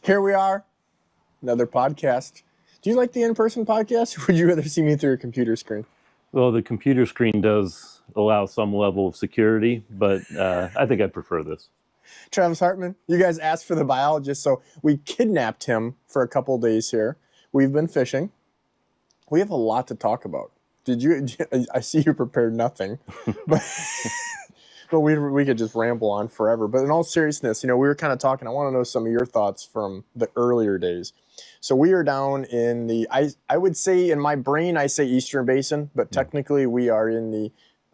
Here we are, another podcast. Do you like the in-person podcast, or would you rather see me through a computer screen? Well, the computer screen does allow some level of security, but I think I prefer this. Travis Hartman, you guys asked for the biologist, so we kidnapped him for a couple days here. We've been fishing. We have a lot to talk about. I see you prepared nothing, but we could just ramble on forever. But in all seriousness, we were kind of talking. I want to know some of your thoughts from the earlier days. So we are down in the, I would say in my brain, I say Eastern Basin, but technically we are in the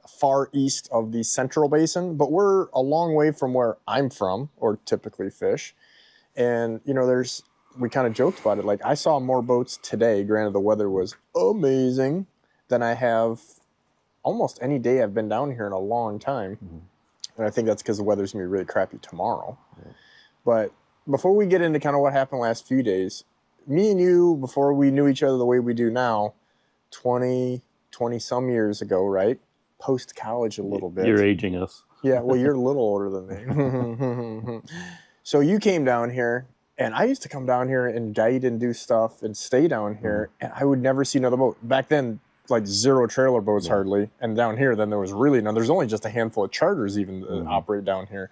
far east of the Central Basin, but we're a long way from where I'm from or typically fish. And, we kind of joked about it. Like, I saw more boats today, granted the weather was amazing, than I have almost any day I've been down here in a long time. Mm-hmm. And I think that's because the weather's going to be really crappy tomorrow. Yeah. But before we get into kind of what happened last few days, me and you, before we knew each other the way we do now, 20 some years ago, right? Post-college a little bit. You're aging us. Yeah, well, you're a little older than me. So you came down here, and I used to come down here and guide and do stuff and stay down here, and I would never see another boat. Back then, like zero trailer boats hardly, and down here, then there was really none. There's only just a handful of charters even that operate down here.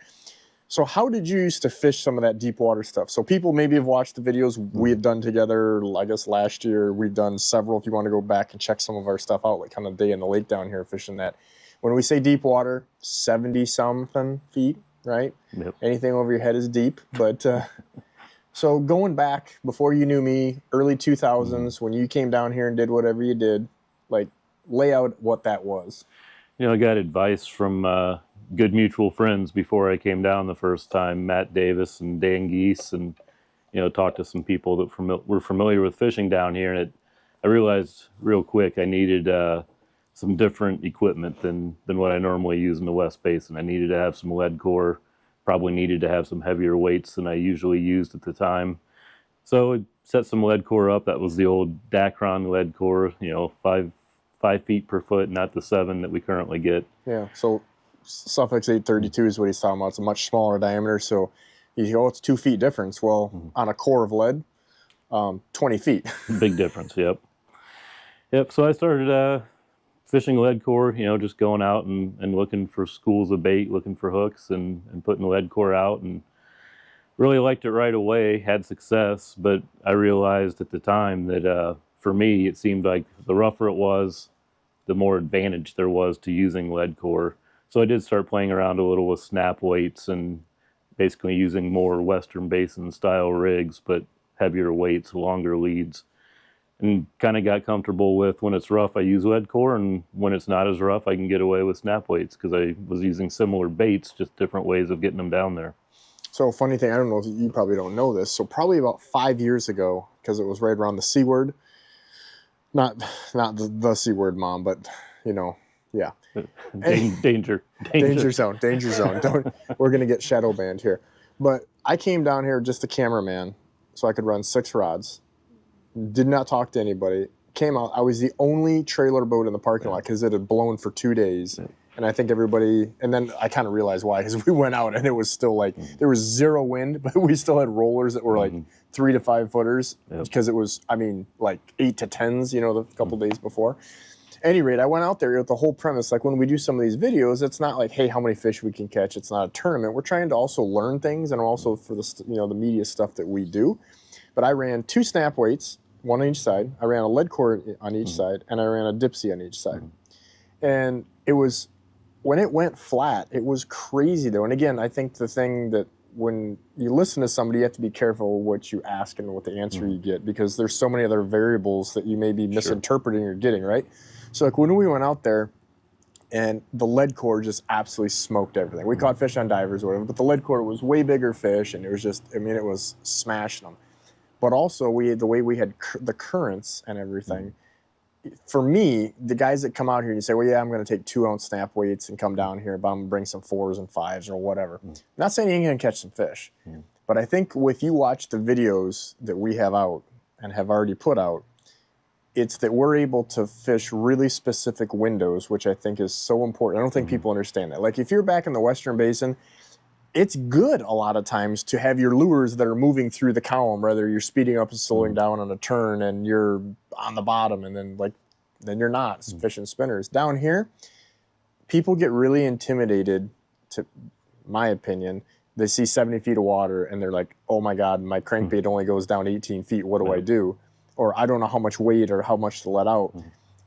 So how did you used to fish some of that deep water stuff? So people maybe have watched the videos we had done together, I guess last year. We've done several. If you want to go back and check some of our stuff out, like kind of day in the lake down here fishing that. When we say deep water, 70-something feet, right? Yep. Anything over your head is deep. But so going back, before you knew me, early 2000s, when you came down here and did whatever you did, like lay out what that was. I got advice from good mutual friends before I came down the first time, Matt Davis and Dan Geese, and talked to some people that were familiar with fishing down here, and I realized real quick I needed some different equipment than what I normally use in the West Basin. I needed to have some lead core, probably needed to have some heavier weights than I usually used at the time. So I set some lead core up. That was the old Dacron lead core, 5 feet per foot, not the 7 that we currently get. Yeah, so Suffix 832 is what he's talking about. It's a much smaller diameter, so you go, it's 2 feet difference. Well, on a core of lead, 20 feet. Big difference, yep. So I started fishing lead core, just going out and looking for schools of bait, looking for hooks and putting lead core out, and really liked it right away, had success, but I realized at the time that for me, it seemed like the rougher it was, the more advantage there was to using lead core. So I did start playing around a little with snap weights and basically using more Western Basin style rigs, but heavier weights, longer leads, and kind of got comfortable with when it's rough, I use lead core, and when it's not as rough, I can get away with snap weights because I was using similar baits, just different ways of getting them down there. So funny thing, I don't know if you probably don't know this. So probably about 5 years ago, because it was right around the C word, not the C word, Mom, but yeah. Danger zone. We're gonna get shadow banned here. But I came down here just a cameraman, so I could run 6 rods. Did not talk to anybody. Came out. I was the only trailer boat in the parking lot because it had blown for 2 days. And I think everybody, and then I kind of realized why, because we went out and it was still like, there was zero wind, but we still had rollers that were like 3 to 5 footers because it was, like 8 to 10s, the couple days before. At any rate, I went out there with the whole premise, like when we do some of these videos, it's not like, hey, how many fish we can catch. It's not a tournament. We're trying to also learn things and also for the, the media stuff that we do. But I ran 2 snap weights, 1 on each side. I ran a lead core on each side, and I ran a dipsy on each side. And it was, when it went flat, it was crazy though. And again, I think the thing that when you listen to somebody, you have to be careful what you ask and what the answer you get, because there's so many other variables that you may be misinterpreting or getting, right? So like when we went out there and the lead core just absolutely smoked everything. We caught fish on divers or whatever, but the lead core was way bigger fish, and it was just, it was smashing them. But also the way we had the currents and everything, for me, the guys that come out here and you say, well, yeah, I'm going to take 2-ounce snap weights and come down here, but I'm going to bring some 4s and 5s or whatever. I'm not saying you ain't going to catch some fish, but I think if you watch the videos that we have out and have already put out, it's that we're able to fish really specific windows, which I think is so important. I don't think people understand that. Like if you're back in the Western Basin, it's good a lot of times to have your lures that are moving through the column, whether you're speeding up and slowing down on a turn and you're on the bottom and then you're not fishing spinners. Down here, people get really intimidated, to my opinion. They see 70 feet of water and they're like, oh my God, my crankbait only goes down 18 feet. What do I do? Or I don't know how much weight or how much to let out.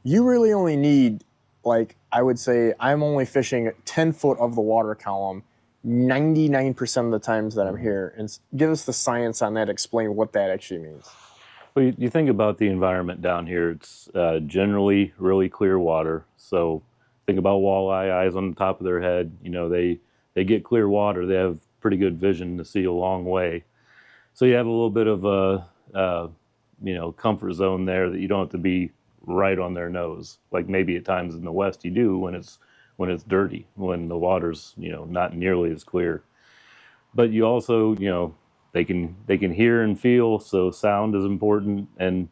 You really only need, like, I would say I'm only fishing 10 foot of the water column 99% of the times that I'm here. And give us the science on that. Explain what that actually means. Well, you think about the environment down here. It's generally really clear water. So think about walleye, eyes on the top of their head. You know, they get clear water. They have pretty good vision to see a long way. So you have a little bit of a comfort zone there that you don't have to be right on their nose. Like maybe at times in the West you do when it's dirty, when the water's, not nearly as clear. But you also, they can hear and feel, so sound is important. And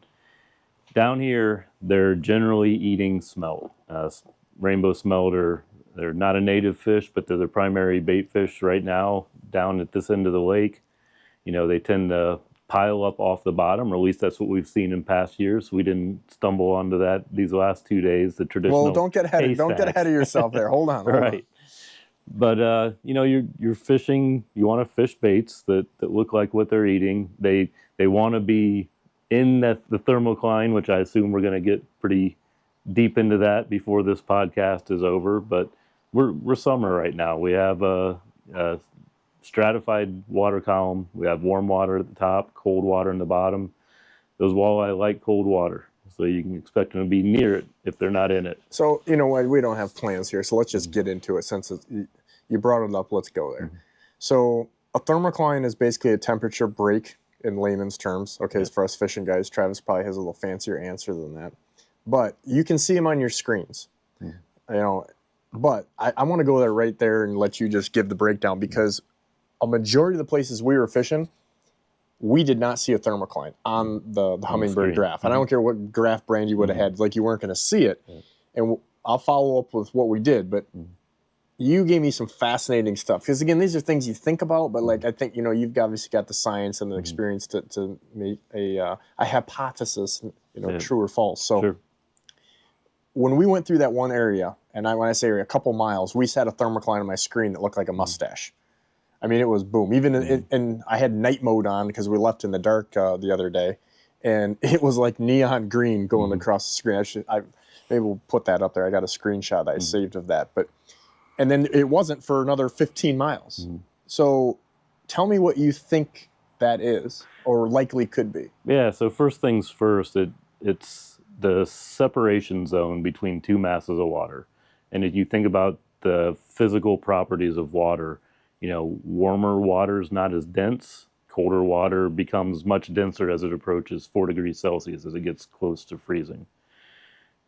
down here, they're generally eating smelt. Rainbow smelt they're not a native fish, but they're the primary bait fish right now down at this end of the lake. They tend to pile up off the bottom, or at least that's what we've seen in past years. We didn't stumble onto that these last 2 days. The traditional. Well, don't get ahead of yourself there. Hold on. Right. But you're fishing. You want to fish baits that look like what they're eating. They want to be in the thermocline, which I assume we're going to get pretty deep into that before this podcast is over. But we're summer right now. We have a stratified water column. We have warm water at the top, cold water in the bottom. Those walleye like cold water, so you can expect them to be near it if they're not in it. So, we don't have plans here, so let's just get into it. Since you brought it up, let's go there. So a thermocline is basically a temperature break in layman's terms. Okay, for us fishing guys, Travis probably has a little fancier answer than that. But you can see them on your screens. But I want to go there right there and let you just give the breakdown, because a majority of the places we were fishing, we did not see a thermocline on the Humminbird graph. And I don't care what graph brand you would have had, like, you weren't going to see it. And I'll follow up with what we did, but you gave me some fascinating stuff. Because again, these are things you think about, but like, I think, you've obviously got the science and the experience to make a hypothesis, true or false. So when we went through that one area, and when I say area, a couple miles, we set a thermocline on my screen that looked like a mustache. I mean, it was boom. Even and I had night mode on because we left in the dark the other day, and it was like neon green going across the screen. Maybe we'll put that up there. I got a screenshot that I saved of that. And then it wasn't for another 15 miles. So tell me what you think that is, or likely could be. Yeah. So first things first, it's the separation zone between two masses of water, and if you think about the physical properties of water. Warmer water is not as dense. Colder water becomes much denser as it approaches 4 degrees Celsius, as it gets close to freezing.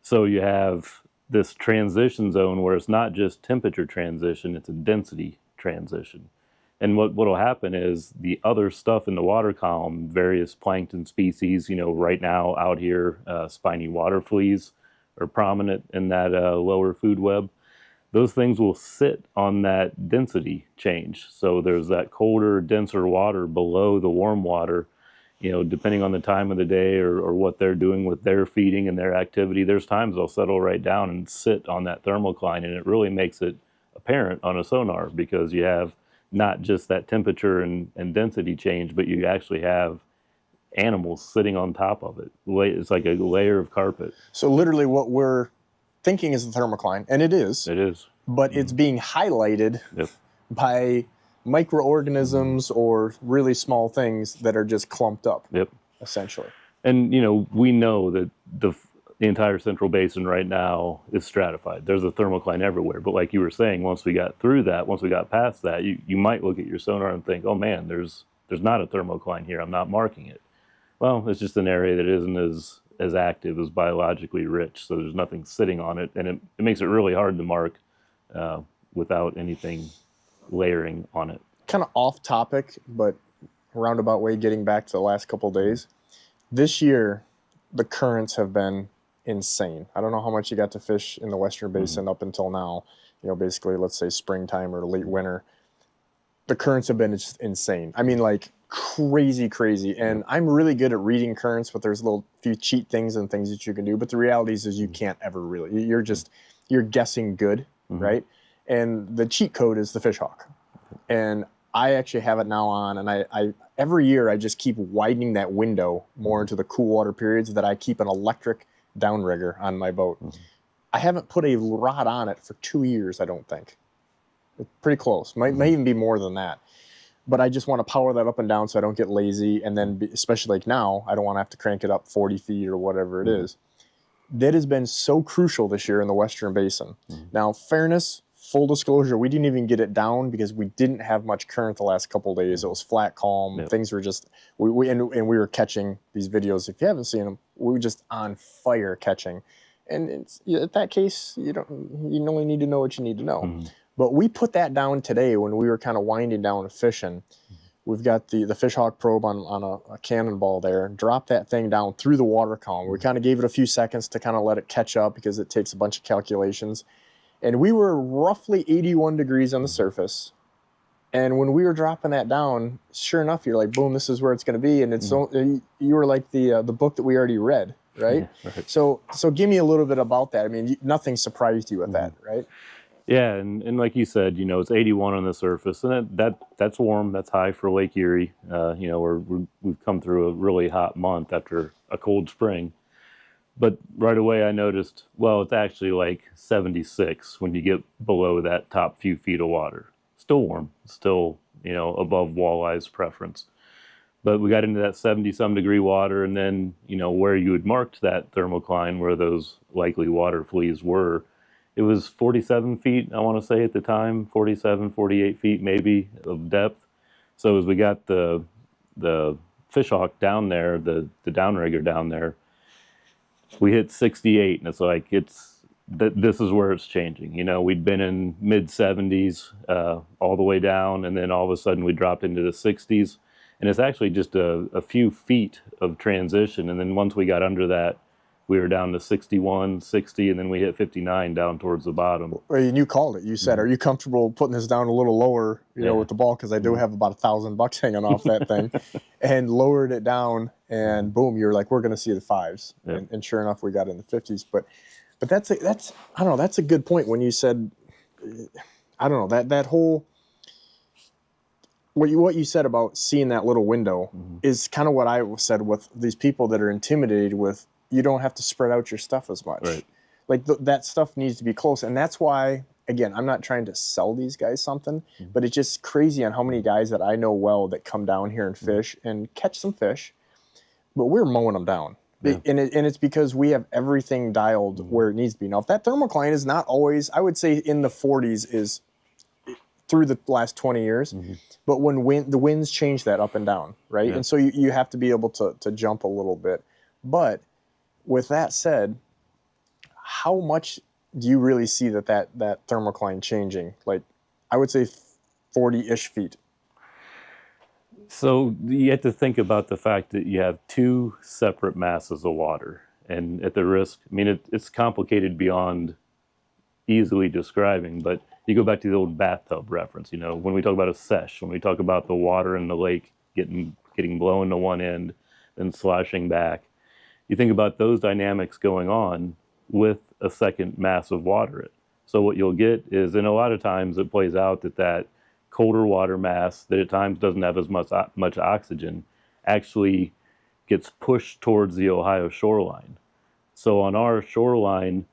So you have this transition zone where it's not just temperature transition, it's a density transition. And what will happen is the other stuff in the water column, various plankton species, right now out here, spiny water fleas are prominent in that lower food web. Those things will sit on that density change. So there's that colder, denser water below the warm water, depending on the time of the day or what they're doing with their feeding and their activity. There's times they'll settle right down and sit on that thermocline, and it really makes it apparent on a sonar, because you have not just that temperature and density change, but you actually have animals sitting on top of it. It's like a layer of carpet. So literally what we're thinking is the thermocline, and it is. It is. But it's being highlighted by microorganisms or really small things that are just clumped up, essentially. And, we know that the entire central basin right now is stratified. There's a thermocline everywhere. But like you were saying, once we got past that, you might look at your sonar and think, oh man, there's not a thermocline here. I'm not marking it. Well, it's just an area that isn't as active, as biologically rich, so there's nothing sitting on it, and it makes it really hard to mark without anything layering on it. Kind of off topic, but roundabout way, getting back to the last couple of days. This year, the currents have been insane. I don't know how much you got to fish in the Western Basin up until now, basically, let's say springtime or late winter. the currents have been just insane. I mean, like crazy. And I'm really good at reading currents, but there's a little few cheat things and things that you can do. But the reality is you can't ever really. You're guessing good, right? And the cheat code is the fish hawk. And I actually have it now on, and I every year I just keep widening that window more into the cool water periods that I keep an electric downrigger on my boat. I haven't put a rod on it for 2 years, I don't think. It's pretty close. May even be more than that. But I just want to power that up and down so I don't get lazy. And then, especially like now, I don't want to have to crank it up 40 feet or whatever it is. That has been so crucial this year in the Western Basin. Now, fairness, full disclosure, we didn't even get it down because we didn't have much current the last couple of days. It was flat, calm. Things were just, and we were catching these videos. If you haven't seen them, we were just on fire catching. And it's, at that case, you only need to know what you need to know. But we put that down today when we were kind of winding down and fishing. We've got the Fishhawk probe on a cannonball there. Drop that thing down through the water column. We kind of gave it a few seconds to kind of let it catch up because it takes a bunch of calculations. And we were roughly 81 degrees on the surface. And when we were dropping that down, sure enough, you're like, boom, this is where it's going to be. And it's you were like the book that we already read, right? So give me a little bit about that. I mean, nothing surprised you with that, right? Yeah, and like you said, it's 81 on the surface, and that's warm. That's high for Lake Erie. We've come through a really hot month after a cold spring. But right away I noticed, well, it's actually like 76 when you get below that top few feet of water. Still warm, still, above Walleye's preference. But we got into that 70-some degree water, and then, where you had marked that thermocline, where those likely water fleas were, it was 47 feet, I want to say at the time, 47, 48 feet maybe of depth. So as we got the fishhawk down there, the downrigger down there, we hit 68, and it's like, this is where it's changing. We'd been in mid-70s all the way down, and then all of a sudden we dropped into the 60s. And it's actually just a few feet of transition. And then once we got under that, we were down to 61, 60, and then we hit 59 down towards the bottom. And you called it. You said, are you comfortable putting this down a little lower, with the ball? Because I do have about $1,000 hanging off that thing. And lowered it down, and boom, you're like, we're going to see the fives. And sure enough, we got in the 50s. But that's I don't know, that's a good point when you said, I don't know, that whole, what you said about seeing that little window is kind of what I said with these people that are intimidated with, you don't have to spread out your stuff as much. Right. Like that stuff needs to be close. And that's why, again, I'm not trying to sell these guys something, but it's just crazy on how many guys that I know well that come down here and fish and catch some fish, but we're mowing them down. Yeah. And it's because we have everything dialed where it needs to be. Now, if that thermocline is not always, I would say in the 40s is through the last 20 years, but when the winds change that up and down, right? Yeah. And so you have to be able to jump a little bit. But with that said, how much do you really see that thermocline changing? Like, I would say 40-ish feet. So you have to think about the fact that you have two separate masses of water. And at the risk, I mean, it's complicated beyond easily describing, but you go back to the old bathtub reference, when we talk about a sesh, when we talk about the water in the lake getting blown to one end, then sloshing back, you think about those dynamics going on with a second mass of water. So what you'll get is, and a lot of times it plays out that colder water mass that at times doesn't have as much oxygen actually gets pushed towards the Ohio shoreline. So on our shoreline,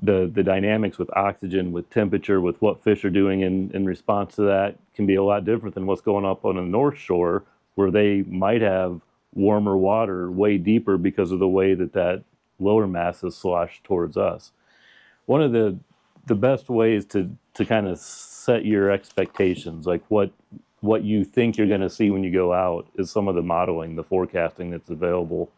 the dynamics with oxygen, with temperature, with what fish are doing in response to that can be a lot different than what's going up on the North Shore, where they might have warmer water way deeper because of the way that lower mass is sloshed towards us. One of the best ways to kind of set your expectations, like what you think you're going to see when you go out, is some of the modeling, the forecasting that's available.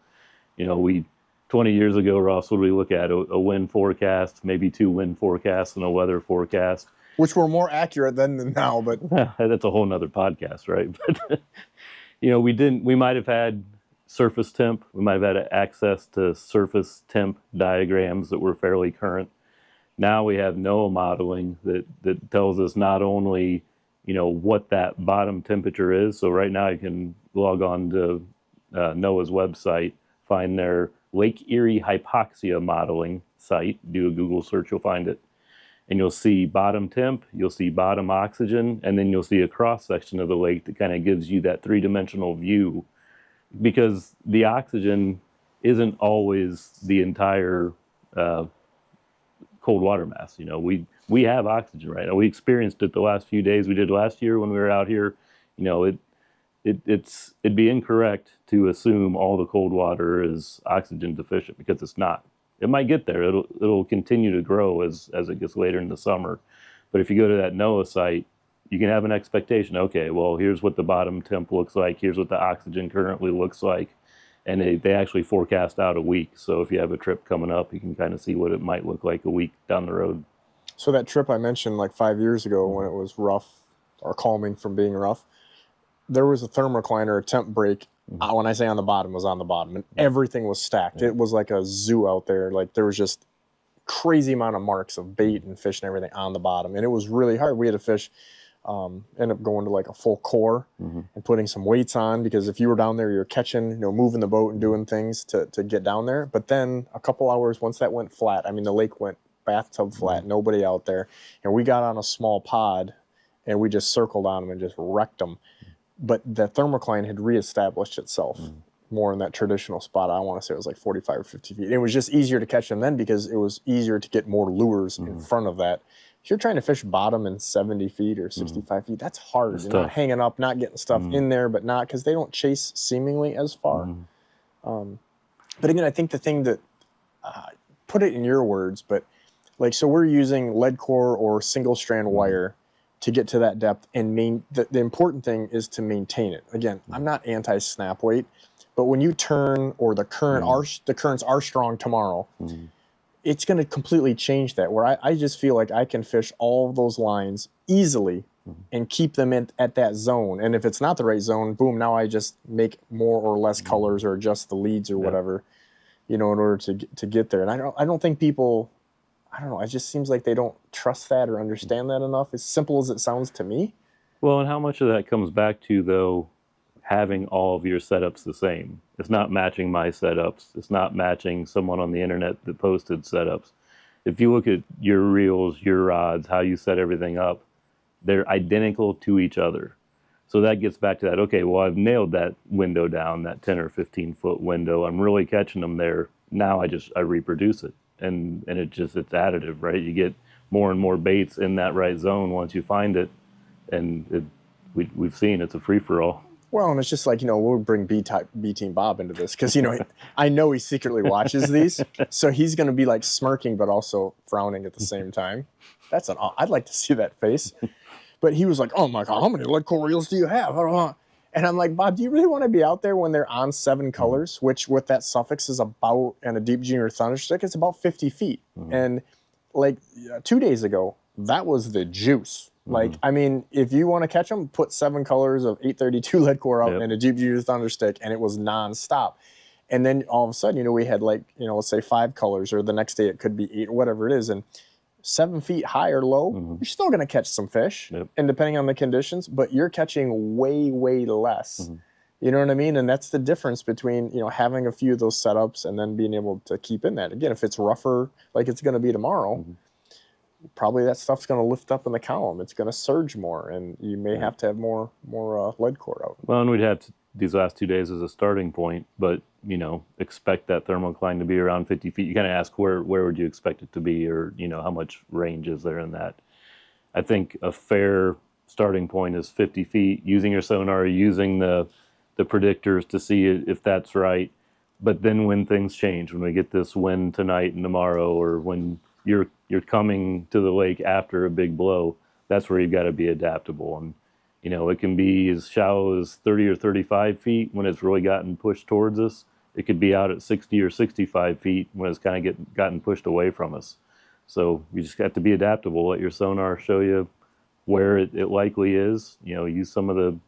20 years ago, Ross, what did we look at? A wind forecast, maybe 2 wind forecasts and a weather forecast. Which were more accurate then than now, but... That's a whole nother podcast, right? But, we might have had surface temp. We might have had access to surface temp diagrams that were fairly current. Now we have NOAA modeling that tells us not only, what that bottom temperature is. So right now you can log on to NOAA's website, find their Lake Erie hypoxia modeling site, do a Google search, you'll find it. And you'll see bottom temp, you'll see bottom oxygen, and then you'll see a cross section of the lake that kind of gives you that three-dimensional view, because the oxygen isn't always the entire cold water mass. We have oxygen right now. We experienced it the last few days. We did last year when we were out here. It'd be incorrect to assume all the cold water is oxygen deficient, because it's not. It might get there. It'll continue to grow as it gets later in the summer. But if you go to that NOAA site, you can have an expectation. Okay, well, here's what the bottom temp looks like. Here's what the oxygen currently looks like. And they actually forecast out a week. So if you have a trip coming up, you can kind of see what it might look like a week down the road. So that trip I mentioned like 5 years ago when it was rough or calming from being rough, there was a thermocline or a temp break. When I say on the bottom, it was on the bottom, and everything was stacked. It was like a zoo out there. Like there was just crazy amount of marks of bait and fish and everything on the bottom, and it was really hard. We had to fish, end up going to like a full core and putting some weights on, because if you were down there, you're catching, moving the boat and doing things to get down there. But then a couple hours, once that went flat, I mean, the lake went bathtub flat, nobody out there, and we got on a small pod and we just circled on them and just wrecked them. But the thermocline had reestablished itself more in that traditional spot. I want to say it was like 45 or 50 feet. It was just easier to catch them then because it was easier to get more lures in front of that. If you're trying to fish bottom in 70 feet or 65 feet, that's hard. You're not hanging up, not getting stuff in there, but not, because they don't chase seemingly as far. But again, I think the thing that, put it in your words, but like, so we're using lead core or single strand wire to get to that depth, and the important thing is to maintain it. Again, I'm not anti-snap weight, but when you turn, or the currents are strong tomorrow, it's going to completely change that, where I just feel like I can fish all of those lines easily and keep them at that zone. And if it's not the right zone, boom, now I just make more or less colors or adjust the leads or whatever, in order to get there. And I don't think people, I don't know, it just seems like they don't trust that or understand that enough, as simple as it sounds to me. Well, and how much of that comes back to, though, having all of your setups the same? It's not matching my setups. It's not matching someone on the internet that posted setups. If you look at your reels, your rods, how you set everything up, they're identical to each other. So that gets back to that, okay, well, I've nailed that window down, that 10 or 15 foot window. I'm really catching them there. Now I reproduce it. And it's additive, right? You get more and more baits in that right zone once you find it, and we've seen it's a free-for-all. Well, and it's just like, we'll bring B-Team Bob into this, because, I know he secretly watches these, so he's going to be like smirking but also frowning at the same time. I'd like to see that face. But he was like, oh my God, how many lead core reels do you have? And I'm like, Bob, do you really want to be out there when they're on 7 colors, which with that suffix is about, and a deep junior thunderstick, it's about 50 feet. And like 2 days ago, that was the juice. Like, I mean, if you want to catch them, put 7 colors of 832 lead core out and a deep junior thunderstick, and it was nonstop. And then all of a sudden, we had like, let's say 5 colors, or the next day it could be 8, or whatever it is. And 7 feet high or low, you're still going to catch some fish, and depending on the conditions, but you're catching way, way less. You know what I mean? And that's the difference between, having a few of those setups and then being able to keep in that. Again, if it's rougher, like it's going to be tomorrow, probably that stuff's going to lift up in the column. It's going to surge more, and you may have to have more lead core out. Well, and we'd have these last 2 days as a starting point, but, expect that thermocline to be around 50 feet. You kind of ask where would you expect it to be, or, how much range is there in that? I think a fair starting point is 50 feet, using your sonar, using the predictors to see if that's right. But then when things change, when we get this wind tonight and tomorrow, or when you're coming to the lake after a big blow, that's where you've got to be adaptable. And, it can be as shallow as 30 or 35 feet when it's really gotten pushed towards us. It could be out at 60 or 65 feet when it's kind of gotten pushed away from us. So you just have to be adaptable. Let your sonar show you where it likely is. Use some of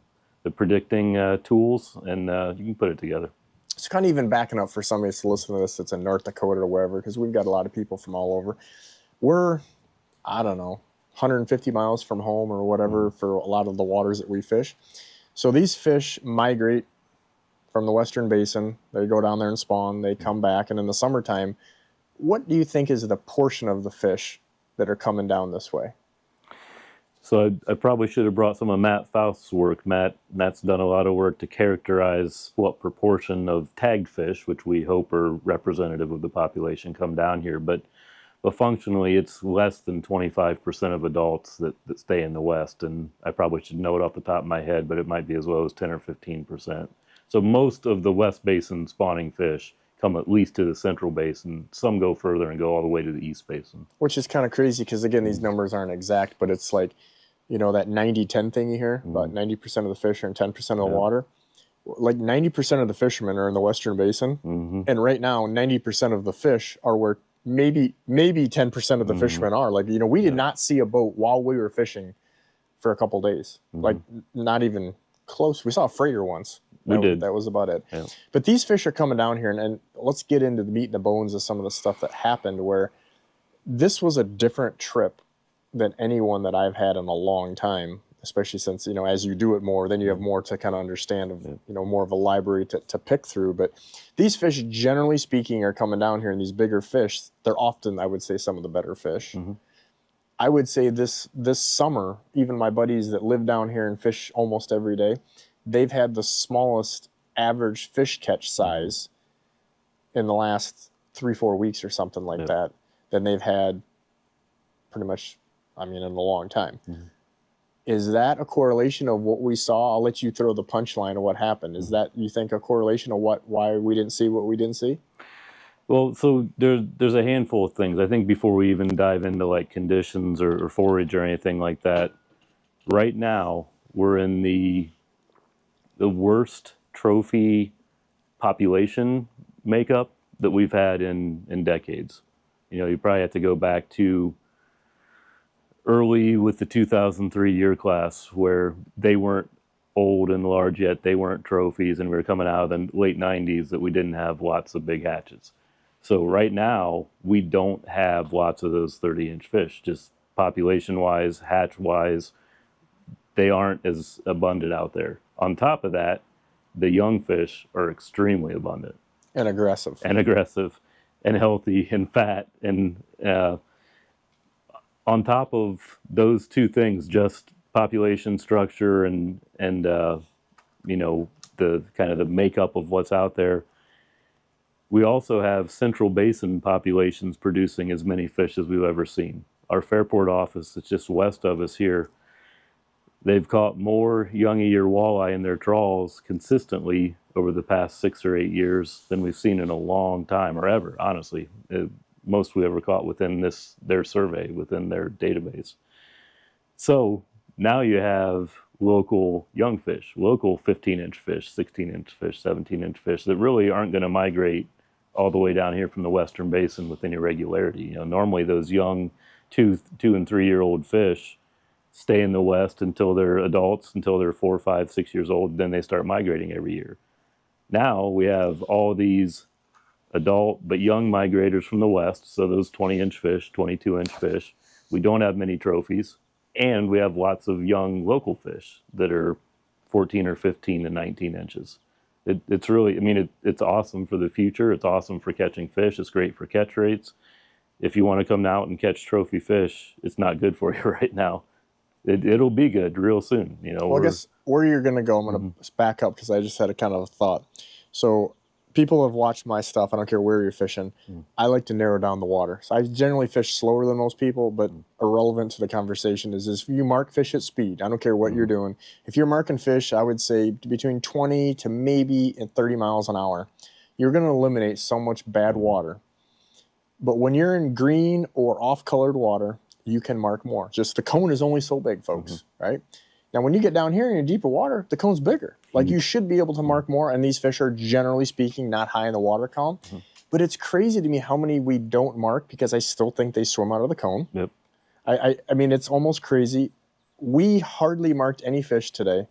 the predicting tools, and you can put it together. It's kind of even backing up for somebody to listen to this that's in North Dakota or wherever, because we've got a lot of people from all over. We're, I don't know, 150 miles from home or whatever for a lot of the waters that we fish. So these fish migrate from the Western Basin. They go down there and spawn. They come back. And in the summertime, what do you think is the portion of the fish that are coming down this way? So I probably should have brought some of Matt Faust's work. Matt's done a lot of work to characterize what proportion of tagged fish, which we hope are representative of the population, come down here. But functionally, it's less than 25% of adults that stay in the West. And I probably should know it off the top of my head, but it might be as low as 10 or 15%. So most of the West Basin spawning fish come at least to the Central Basin. Some go further and go all the way to the East Basin. Which is kind of crazy because, again, these numbers aren't exact, but it's like, you know, that 90-10 thing you hear, about 90% of the fish are in 10% of the water. Like 90% of the fishermen are in the Western Basin. And right now, 90% of the fish are where maybe 10% of the fishermen are. Like, you know, we did not see a boat while we were fishing for a couple days. Like, not even close. We saw a freighter once. That was about it. Yeah. But these fish are coming down here, and let's get into the meat and the bones of some of the stuff that happened, where this was a different trip than anyone that I've had in a long time, especially since, you know, as you do it more, then you have more to kind of understand, of, you know, more of a library to pick through. But these fish, generally speaking, are coming down here, and these bigger fish, they're often, I would say, some of the better fish. I would say this summer, even my buddies that live down here and fish almost every day, they've had the smallest average fish catch size in the last 3-4 weeks or something like that than they've had pretty much, I mean, in a long time. Is that a correlation of what we saw? I'll let you throw the punchline of what happened. Is that, you think, a correlation of why we didn't see what we didn't see? Well, so there's a handful of things. I think before we even dive into like conditions or forage or anything like that, right now we're in the worst trophy population makeup that we've had in decades. You know, you probably have to go back to early with the 2003 year class, where they weren't old and large yet. They weren't trophies, and we were coming out of the late 90s that we didn't have lots of big hatches. So right now, we don't have lots of those 30-inch fish, just population-wise, hatch-wise. They aren't as abundant out there. On top of that, the young fish are extremely abundant. And aggressive. And healthy and fat. And on top of those two things, just population structure and you know, the kind of the makeup of what's out there, we also have Central Basin populations producing as many fish as we've ever seen. Our Fairport office, that's just west of us here, they've caught more young year walleye in their trawls consistently over the past 6 or 8 years than we've seen in a long time, or ever, honestly. Most we ever caught within their survey, within their database. So now you have local young fish, local 15-inch fish, 16-inch fish, 17-inch fish that really aren't going to migrate all the way down here from the Western Basin with any regularity. You know, normally those young 2 and 3 year old fish stay in the West until they're adults, until they're 4, 5, 6 years old, then they start migrating every year. Now we have all these adult but young migrators from the West, so those 20-inch fish, 22-inch fish. We don't have many trophies, and we have lots of young local fish that are 14 or 15 to 19 inches. It's really, I mean, it's awesome for the future. It's awesome for catching fish. It's great for catch rates. If you want to come out and catch trophy fish, it's not good for you right now. It'll be good real soon. You know. Well, I guess where you're going to go, I'm going to back up because I just had a kind of a thought. So people have watched my stuff. I don't care where you're fishing. I like to narrow down the water. So I generally fish slower than most people, but irrelevant to the conversation is if you mark fish at speed, I don't care what you're doing. If you're marking fish, I would say between 20 to maybe 30 miles an hour, you're going to eliminate so much bad water. But when you're in green or off-colored water, you can mark more. Just the cone is only so big, folks, right? Now, when you get down here in deeper water, the cone's bigger. Like, you should be able to mark more, and these fish are, generally speaking, not high in the water column. But it's crazy to me how many we don't mark because I still think they swim out of the cone. I mean, it's almost crazy. We hardly marked any fish today,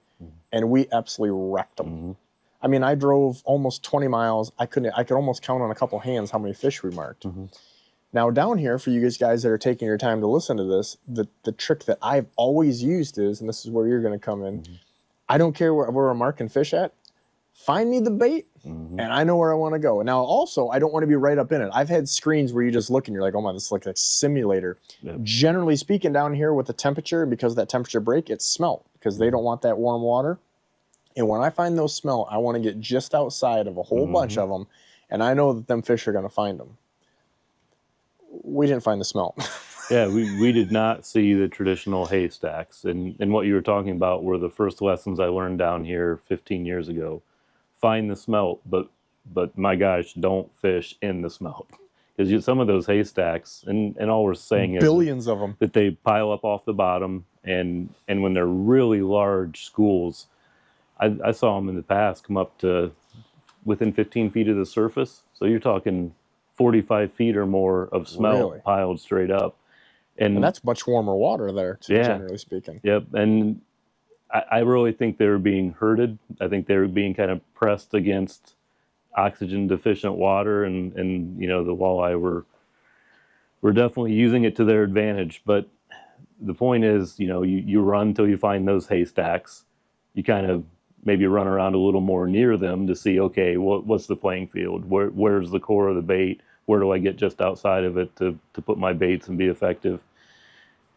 and we absolutely wrecked them. I mean, I drove almost 20 miles. I could almost count on a couple hands how many fish we marked. Now down here, for you guys that are taking your time to listen to this, the trick that I've always used is, and this is where you're going to come in, I don't care where we're marking fish at, find me the bait, and I know where I want to go. Now also, I don't want to be right up in it. I've had screens where you just look and you're like, oh my, this is like a simulator. Yep. Generally speaking, down here with the temperature, because of that temperature break, it's smelt, because they don't want that warm water. And when I find those smelt, I want to get just outside of a whole bunch of them, and I know that them fish are going to find them. We didn't find the smelt. Yeah, we did not see the traditional haystacks. And what you were talking about were the first lessons I learned down here 15 years ago. Find the smelt, but my gosh, don't fish in the smelt. Because some of those haystacks, and all we're saying is billions of them, that they pile up off the bottom, and when they're really large schools, I saw them in the past come up to within 15 feet of the surface. So you're talking 45 feet or more of smelt piled straight up. And that's much warmer water there, generally speaking. Yep. And I really think they were being herded. I think they were being kind of pressed against oxygen deficient water, and the walleye were definitely using it to their advantage. But the point is, you run till you find those haystacks. You kind of maybe run around a little more near them to see, okay, what's the playing field? Where's the core of the bait? Where do I get just outside of it to put my baits and be effective?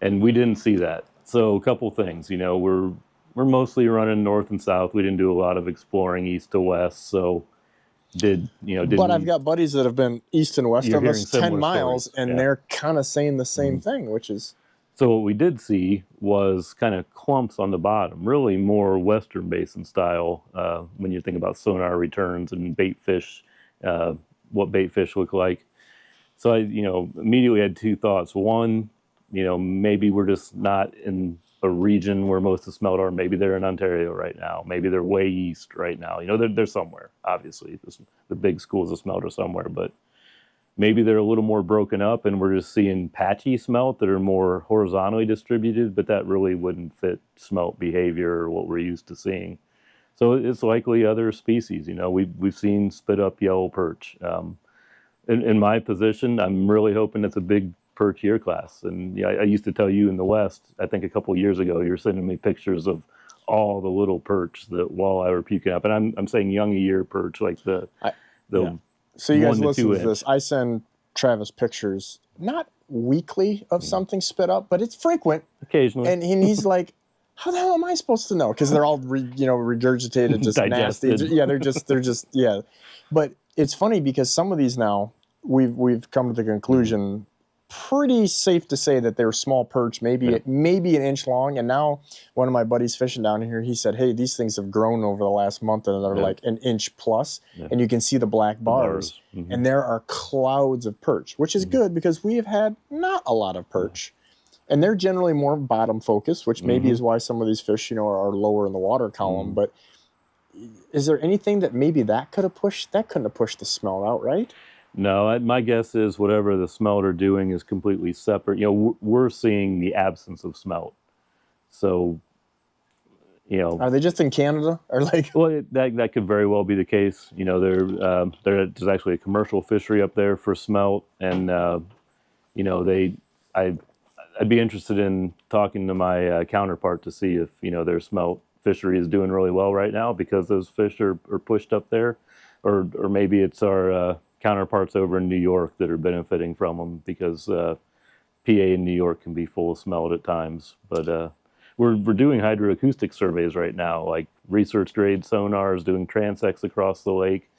And we didn't see that. So a couple things, we're mostly running north and south. We didn't do a lot of exploring east to west. So but I've got buddies that have been east and west of us 10 miles, stories. and they're kind of saying the same thing, which is... So what we did see was kind of clumps on the bottom, really more Western basin style when you think about sonar returns and baitfish, what baitfish look like. So I, immediately had two thoughts. One, maybe we're just not in a region where most of the smelt are. Maybe they're in Ontario right now. Maybe they're way east right now. They're somewhere, obviously. The big schools of smelt are somewhere, but maybe they're a little more broken up and we're just seeing patchy smelt that are more horizontally distributed, but that really wouldn't fit smelt behavior or what we're used to seeing. So it's likely other species. We've seen spit up yellow perch. In my position, I'm really hoping it's a big perch year class. And I used to tell you in the West, I think a couple of years ago, you were sending me pictures of all the little perch that walleye were puking up. And I'm saying young a year perch, like the So you guys listen to this. I send Travis pictures, not weekly of something spit up, but it's frequent. Occasionally. And he's like, how the hell am I supposed to know? Because they're all regurgitated, just nasty. Yeah, they're just yeah. But it's funny because some of these now, we've come to the conclusion, pretty safe to say that they're small perch, maybe an inch long. And now one of my buddies fishing down here, he said, hey, these things have grown over the last month and they're like an inch plus. And you can see the black bars. And there are clouds of perch, which is good because we have had not a lot of perch. And they're generally more bottom focused, which maybe is why some of these fish, are lower in the water column. But is there anything that maybe that could have pushed? That couldn't have pushed the smelt out, right? No, my guess is whatever the smelt are doing is completely separate. We're seeing the absence of smelt. So, are they just in Canada or like? Well, that could very well be the case. There's actually a commercial fishery up there for smelt, and I'd be interested in talking to my counterpart to see if their smelt fishery is doing really well right now because those fish are pushed up there, or maybe it's our counterparts over in New York that are benefiting from them because PA in New York can be full of smelt at times. But we're doing hydroacoustic surveys right now, like research grade sonars, doing transects across the lake.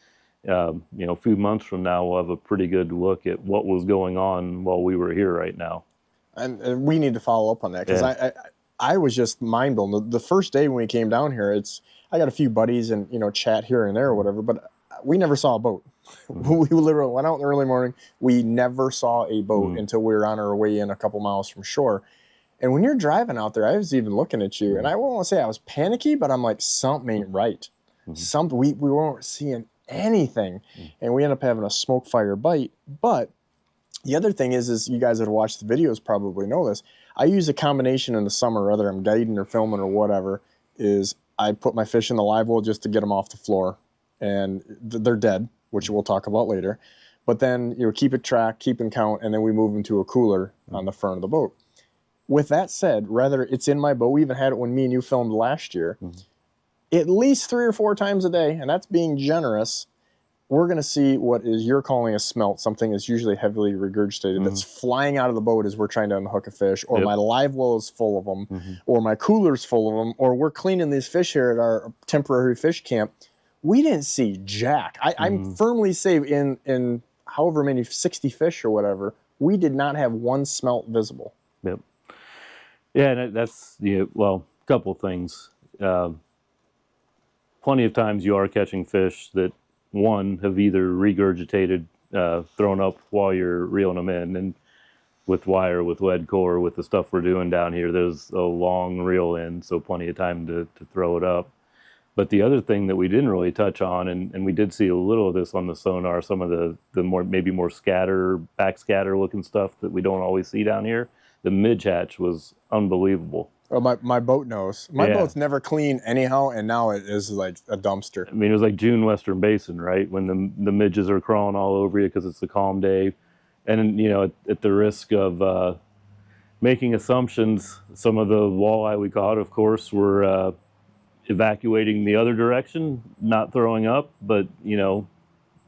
A few months from now, we'll have a pretty good look at what was going on while we were here right now. And we need to follow up on that because I was just mind blown. The first day when we came down here, I got a few buddies and chat here and there or whatever, but we never saw a boat. We literally went out in the early morning. We never saw a boat until we were on our way in a couple miles from shore. And when you're driving out there, I was even looking at you, and I won't want to say I was panicky, but I'm like, something ain't right. We weren't seeing anything, and we ended up having a smoke fire bite. But the other thing is you guys that have watched the videos probably know this. I use a combination in the summer, whether I'm guiding or filming or whatever, is I put my fish in the live well just to get them off the floor. And they're dead, which we'll talk about later. but then keep it track, keep in count, and then we move them to a cooler on the front of the boat. With that said, rather it's in my boat. We even had it when me and you filmed last year. At least 3 or 4 times a day, and that's being generous. We're going to see what is you're calling a smelt, something that's usually heavily regurgitated, that's flying out of the boat as we're trying to unhook a fish, or my live well is full of them, or my cooler's full of them, or we're cleaning these fish here at our temporary fish camp. We didn't see jack. I'm firmly say in however many, 60 fish or whatever, we did not have one smelt visible. Yep. Yeah, and that's, well, a couple of things. Plenty of times you are catching fish that, one, have either regurgitated, thrown up while you're reeling them in. And with wire, with lead core, with the stuff we're doing down here, there's a long reel in, so plenty of time to throw it up. But the other thing that we didn't really touch on, and we did see a little of this on the sonar, some of the more maybe more backscatter looking stuff that we don't always see down here. The midge hatch was unbelievable. Oh, my boat knows. My boat's never clean anyhow, and now it is like a dumpster. I mean, it was like June Western Basin, right? When the midges are crawling all over you because it's a calm day. And, at the risk of making assumptions, some of the walleye we caught, of course, were evacuating the other direction, not throwing up, but,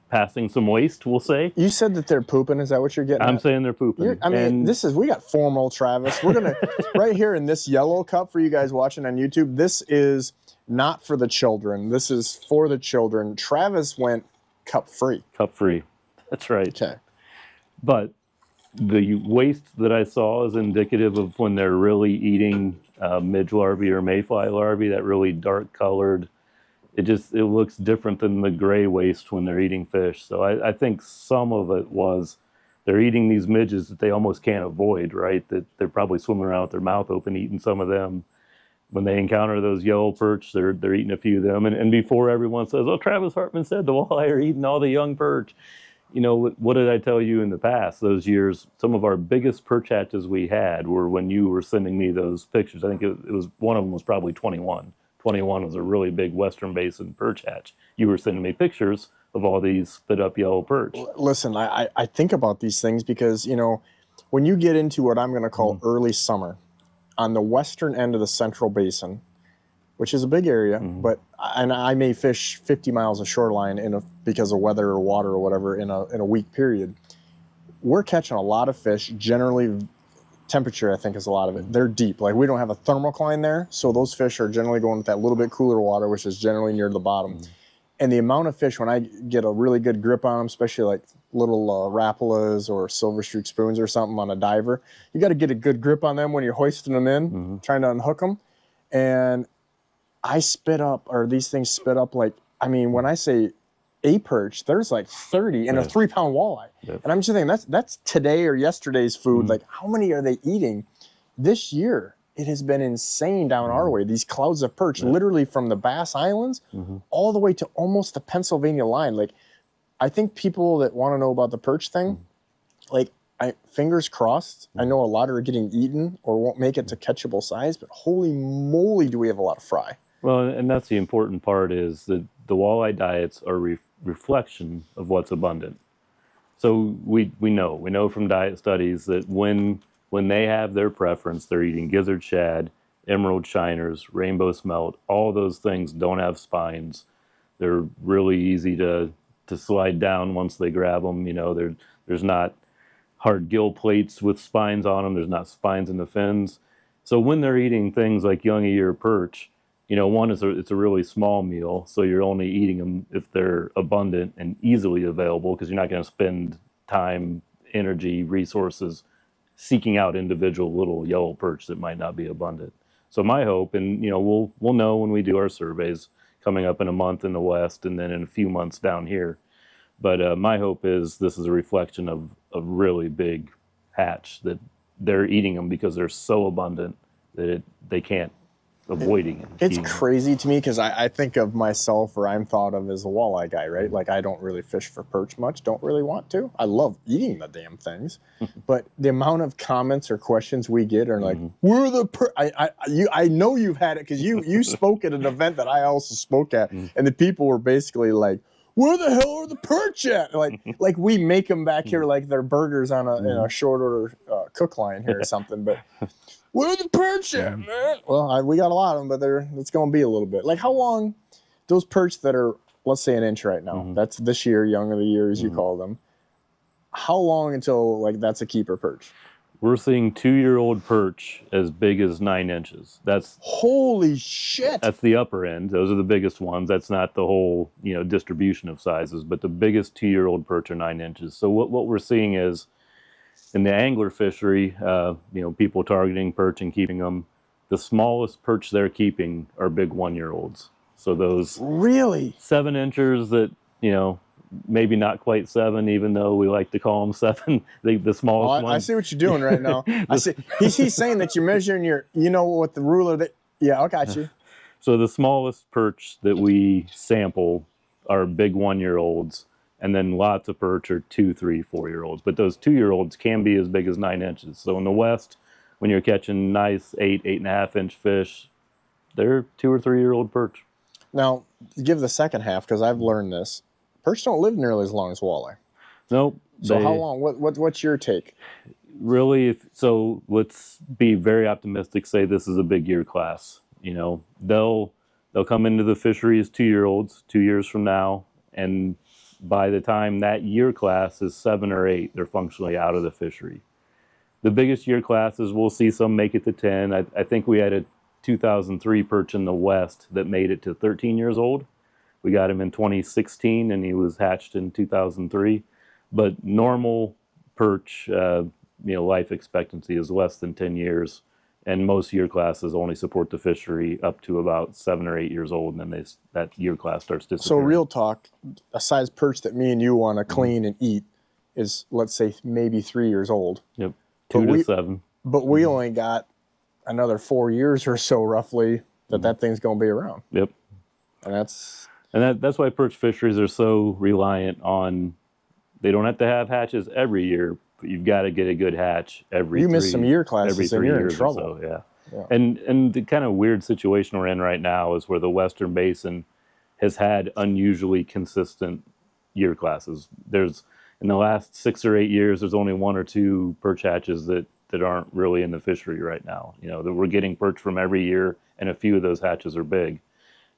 passing some waste, we'll say. You said that they're pooping. Is that what you're getting I'm at? saying they're pooping. We got formal Travis. We're going to, right here in this yellow cup for you guys watching on YouTube, this is not for the children. This is for the children. Travis went cup free. Cup free. That's right. Okay. But the waste that I saw is indicative of when they're really eating midge larvae or mayfly larvae, that really dark colored. It looks different than the gray waste when they're eating fish. So I think some of it was they're eating these midges that they almost can't avoid, right? That they're probably swimming around with their mouth open, eating some of them. When they encounter those yellow perch, they're eating a few of them. And before everyone says, oh, Travis Hartman said the walleye are eating all the young perch. What did I tell you in the past? Those years, some of our biggest perch hatches we had were when you were sending me those pictures. I think it was one of them was probably 21. 21 was a really big Western Basin perch hatch. You were sending me pictures of all these spit up yellow perch. Listen, I think about these things because, when you get into what I'm going to call early summer on the western end of the Central Basin, which is a big area, but I may fish 50 miles of shoreline because of weather or water or whatever in a week period. We're catching a lot of fish, generally temperature, I think, is a lot of it. They're deep. Like, we don't have a thermocline there, so those fish are generally going with that little bit cooler water, which is generally near the bottom. And the amount of fish, when I get a really good grip on them, especially like little rapalas or silver streak spoons or something on a diver, you got to get a good grip on them when you're hoisting them in, trying to unhook them. And these things spit up like, when I say a perch, there's like 30 in a 3-pound walleye. Yep. And I'm just thinking, that's today or yesterday's food. Like, how many are they eating this year? It has been insane down our way. These clouds of perch, literally from the Bass Islands all the way to almost the Pennsylvania line. Like, I think people that want to know about the perch thing, fingers crossed, I know a lot are getting eaten or won't make it to catchable size, but holy moly, do we have a lot of fry. Well, and that's the important part, is that the walleye diets are reflection of what's abundant. So we know from diet studies that when they have their preference, they're eating gizzard shad, emerald shiners, rainbow smelt. All those things don't have spines. They're really easy to slide down once they grab them. There's not hard gill plates with spines on them. There's not spines in the fins. So when they're eating things like young ear perch, one is it's a really small meal, so you're only eating them if they're abundant and easily available, because you're not going to spend time, energy, resources seeking out individual little yellow perch that might not be abundant. So my hope, and we'll know when we do our surveys coming up in a month in the West and then in a few months down here. But my hope is this is a reflection of a really big hatch, that they're eating them because they're so abundant that they can't avoiding it. It's crazy to me because I think of myself, or I'm thought of as a walleye guy, right? Like, I don't really fish for perch much, don't really want to. I love eating the damn things. But the amount of comments or questions we get are like, where the perch? I know you've had it because you spoke at an event that I also spoke at, and the people were basically like, where the hell are the perch at? Like we make them back here like they're burgers on a, in a short order cook line here or something. But where are the perch at, man? Well, we got a lot of them, but it's going to be a little bit. Like how long, those perch that are, let's say an inch right now, that's this year, young of the year as you call them. How long until like that's a keeper perch? We're seeing 2-year-old perch as big as 9 inches. That's holy shit. That's the upper end. Those are the biggest ones. That's not the whole, distribution of sizes, but the biggest 2-year-old perch are 9 inches. So what we're seeing is in the angler fishery, people targeting perch and keeping them, the smallest perch they're keeping are big 1-year-olds. So those really 7 inchers that, maybe not quite 7, even though we like to call them 7. The smallest one. I see what you're doing right now. I see. He's saying that you're measuring with the ruler that. Yeah, I got you. So the smallest perch that we sample are big 1-year-olds, and then lots of perch are 2, 3, 4-year-olds. But those 2-year-olds can be as big as 9 inches. So in the West, when you're catching nice 8.5 inch fish, they're 2 or 3-year-old perch. Now, give the second half because I've learned this. Perch don't live nearly as long as walleye. Nope. So how long? What's your take? Really, so let's be very optimistic. Say this is a big year class. They'll come into the fishery as 2-year-olds 2 years from now, and by the time that year class is 7 or 8, they're functionally out of the fishery. The biggest year classes, we'll see some make it to 10. I think we had a 2003 perch in the West that made it to 13 years old. We got him in 2016, and he was hatched in 2003. But normal perch, life expectancy is less than 10 years, and most year classes only support the fishery up to about 7 or 8 years old, and then that year class starts disappearing. So real talk, a size perch that me and you want to clean and eat is, let's say, maybe 3 years old. Yep, 2 to 7. But we only got another 4 years or so, roughly, that thing's going to be around. Yep. And that's why perch fisheries are so reliant on, they don't have to have hatches every year, but you've got to get a good hatch every You miss some year classes and you're in trouble. So, yeah. And the kind of weird situation we're in right now is where the Western Basin has had unusually consistent year classes. In the last 6 or 8 years, there's only 1 or 2 perch hatches that aren't really in the fishery right now. That we're getting perch from every year, and a few of those hatches are big.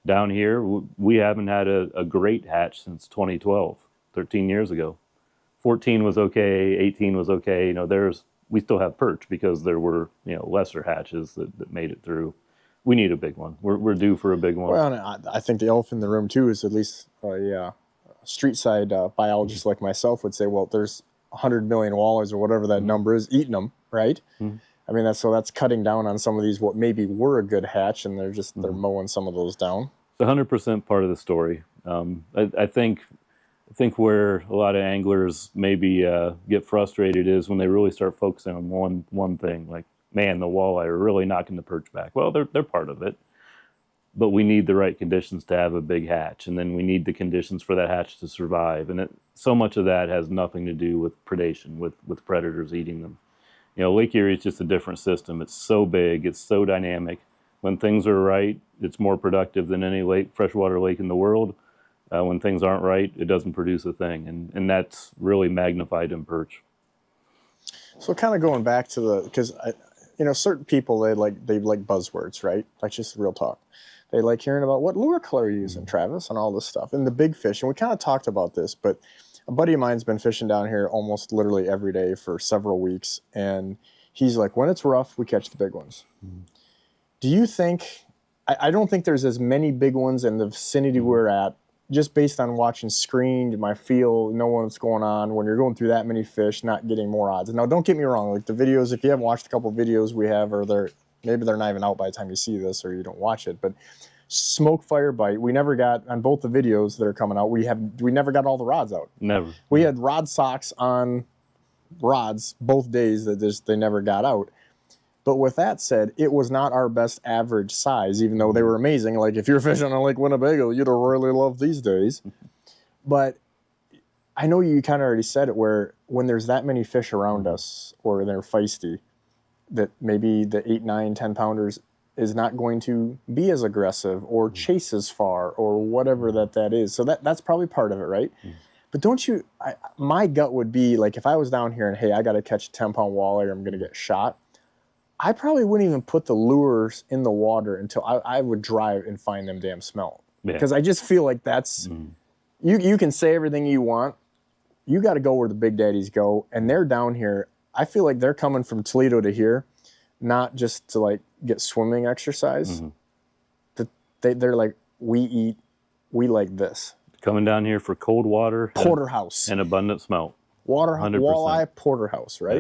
Down here, we haven't had a great hatch since 2012, 13 years ago. 14 was okay, 18 was okay. We still have perch because there were lesser hatches that made it through. We need a big one. We're due for a big one. Well, I think the elephant in the room too is at least a street side biologist like myself would say, well, there's 100 million walleyes or whatever that number is eating them, right? I mean, that's cutting down on some of these what maybe were a good hatch, and they're mowing some of those down. It's 100% part of the story. I think where a lot of anglers maybe get frustrated is when they really start focusing on one thing. Like, man, the walleye are really knocking the perch back. Well, they're part of it, but we need the right conditions to have a big hatch, and then we need the conditions for that hatch to survive. And so much of that has nothing to do with predation, with predators eating them. Lake Erie is just a different system. It's so big, it's so dynamic. When things are right, it's more productive than any freshwater lake in the world. When things aren't right, it doesn't produce a thing, and that's really magnified in perch. So kind of going back to because certain people they like buzzwords, right? Like just real talk. They like hearing about what lure color you're using, Travis, and all this stuff, and the big fish. And we kind of talked about this, but a buddy of mine's been fishing down here almost literally every day for several weeks, and he's like, when it's rough, we catch the big ones. Do you think? I don't think there's as many big ones in the vicinity we're at, just based on watching screened, my feel, knowing what's going on, when you're going through that many fish, not getting more odds. Now, don't get me wrong, like the videos, if you haven't watched a couple of videos we have, or maybe they're not even out by the time you see this or you don't watch it, but smoke, fire, bite, we never got, on both the videos that are coming out, we never got all the rods out. Never. We had rod socks on rods both days that they never got out. But with that said, it was not our best average size, even though they were amazing. Like if you're fishing on Lake Winnebago, you'd really love these days. But I know you kind of already said it, where when there's that many fish around us, or they're feisty, that maybe the 8, 9, 10 pounders, is not going to be as aggressive or chase as far or whatever that is. So that's probably part of it, right? But don't you, my gut would be like, if I was down here and, hey, I got to catch a 10-pound walleye or I'm going to get shot, I probably wouldn't even put the lures in the water until I would drive and find them damn smelt. Because I just feel like that's, you can say everything you want. You got to go where the big daddies go. And they're down here. I feel like they're coming from Toledo to here, not just to like get swimming exercise. They're like, we like this. Coming down here for cold water. Porterhouse. And abundant smelt. 100%. Walleye porterhouse, right?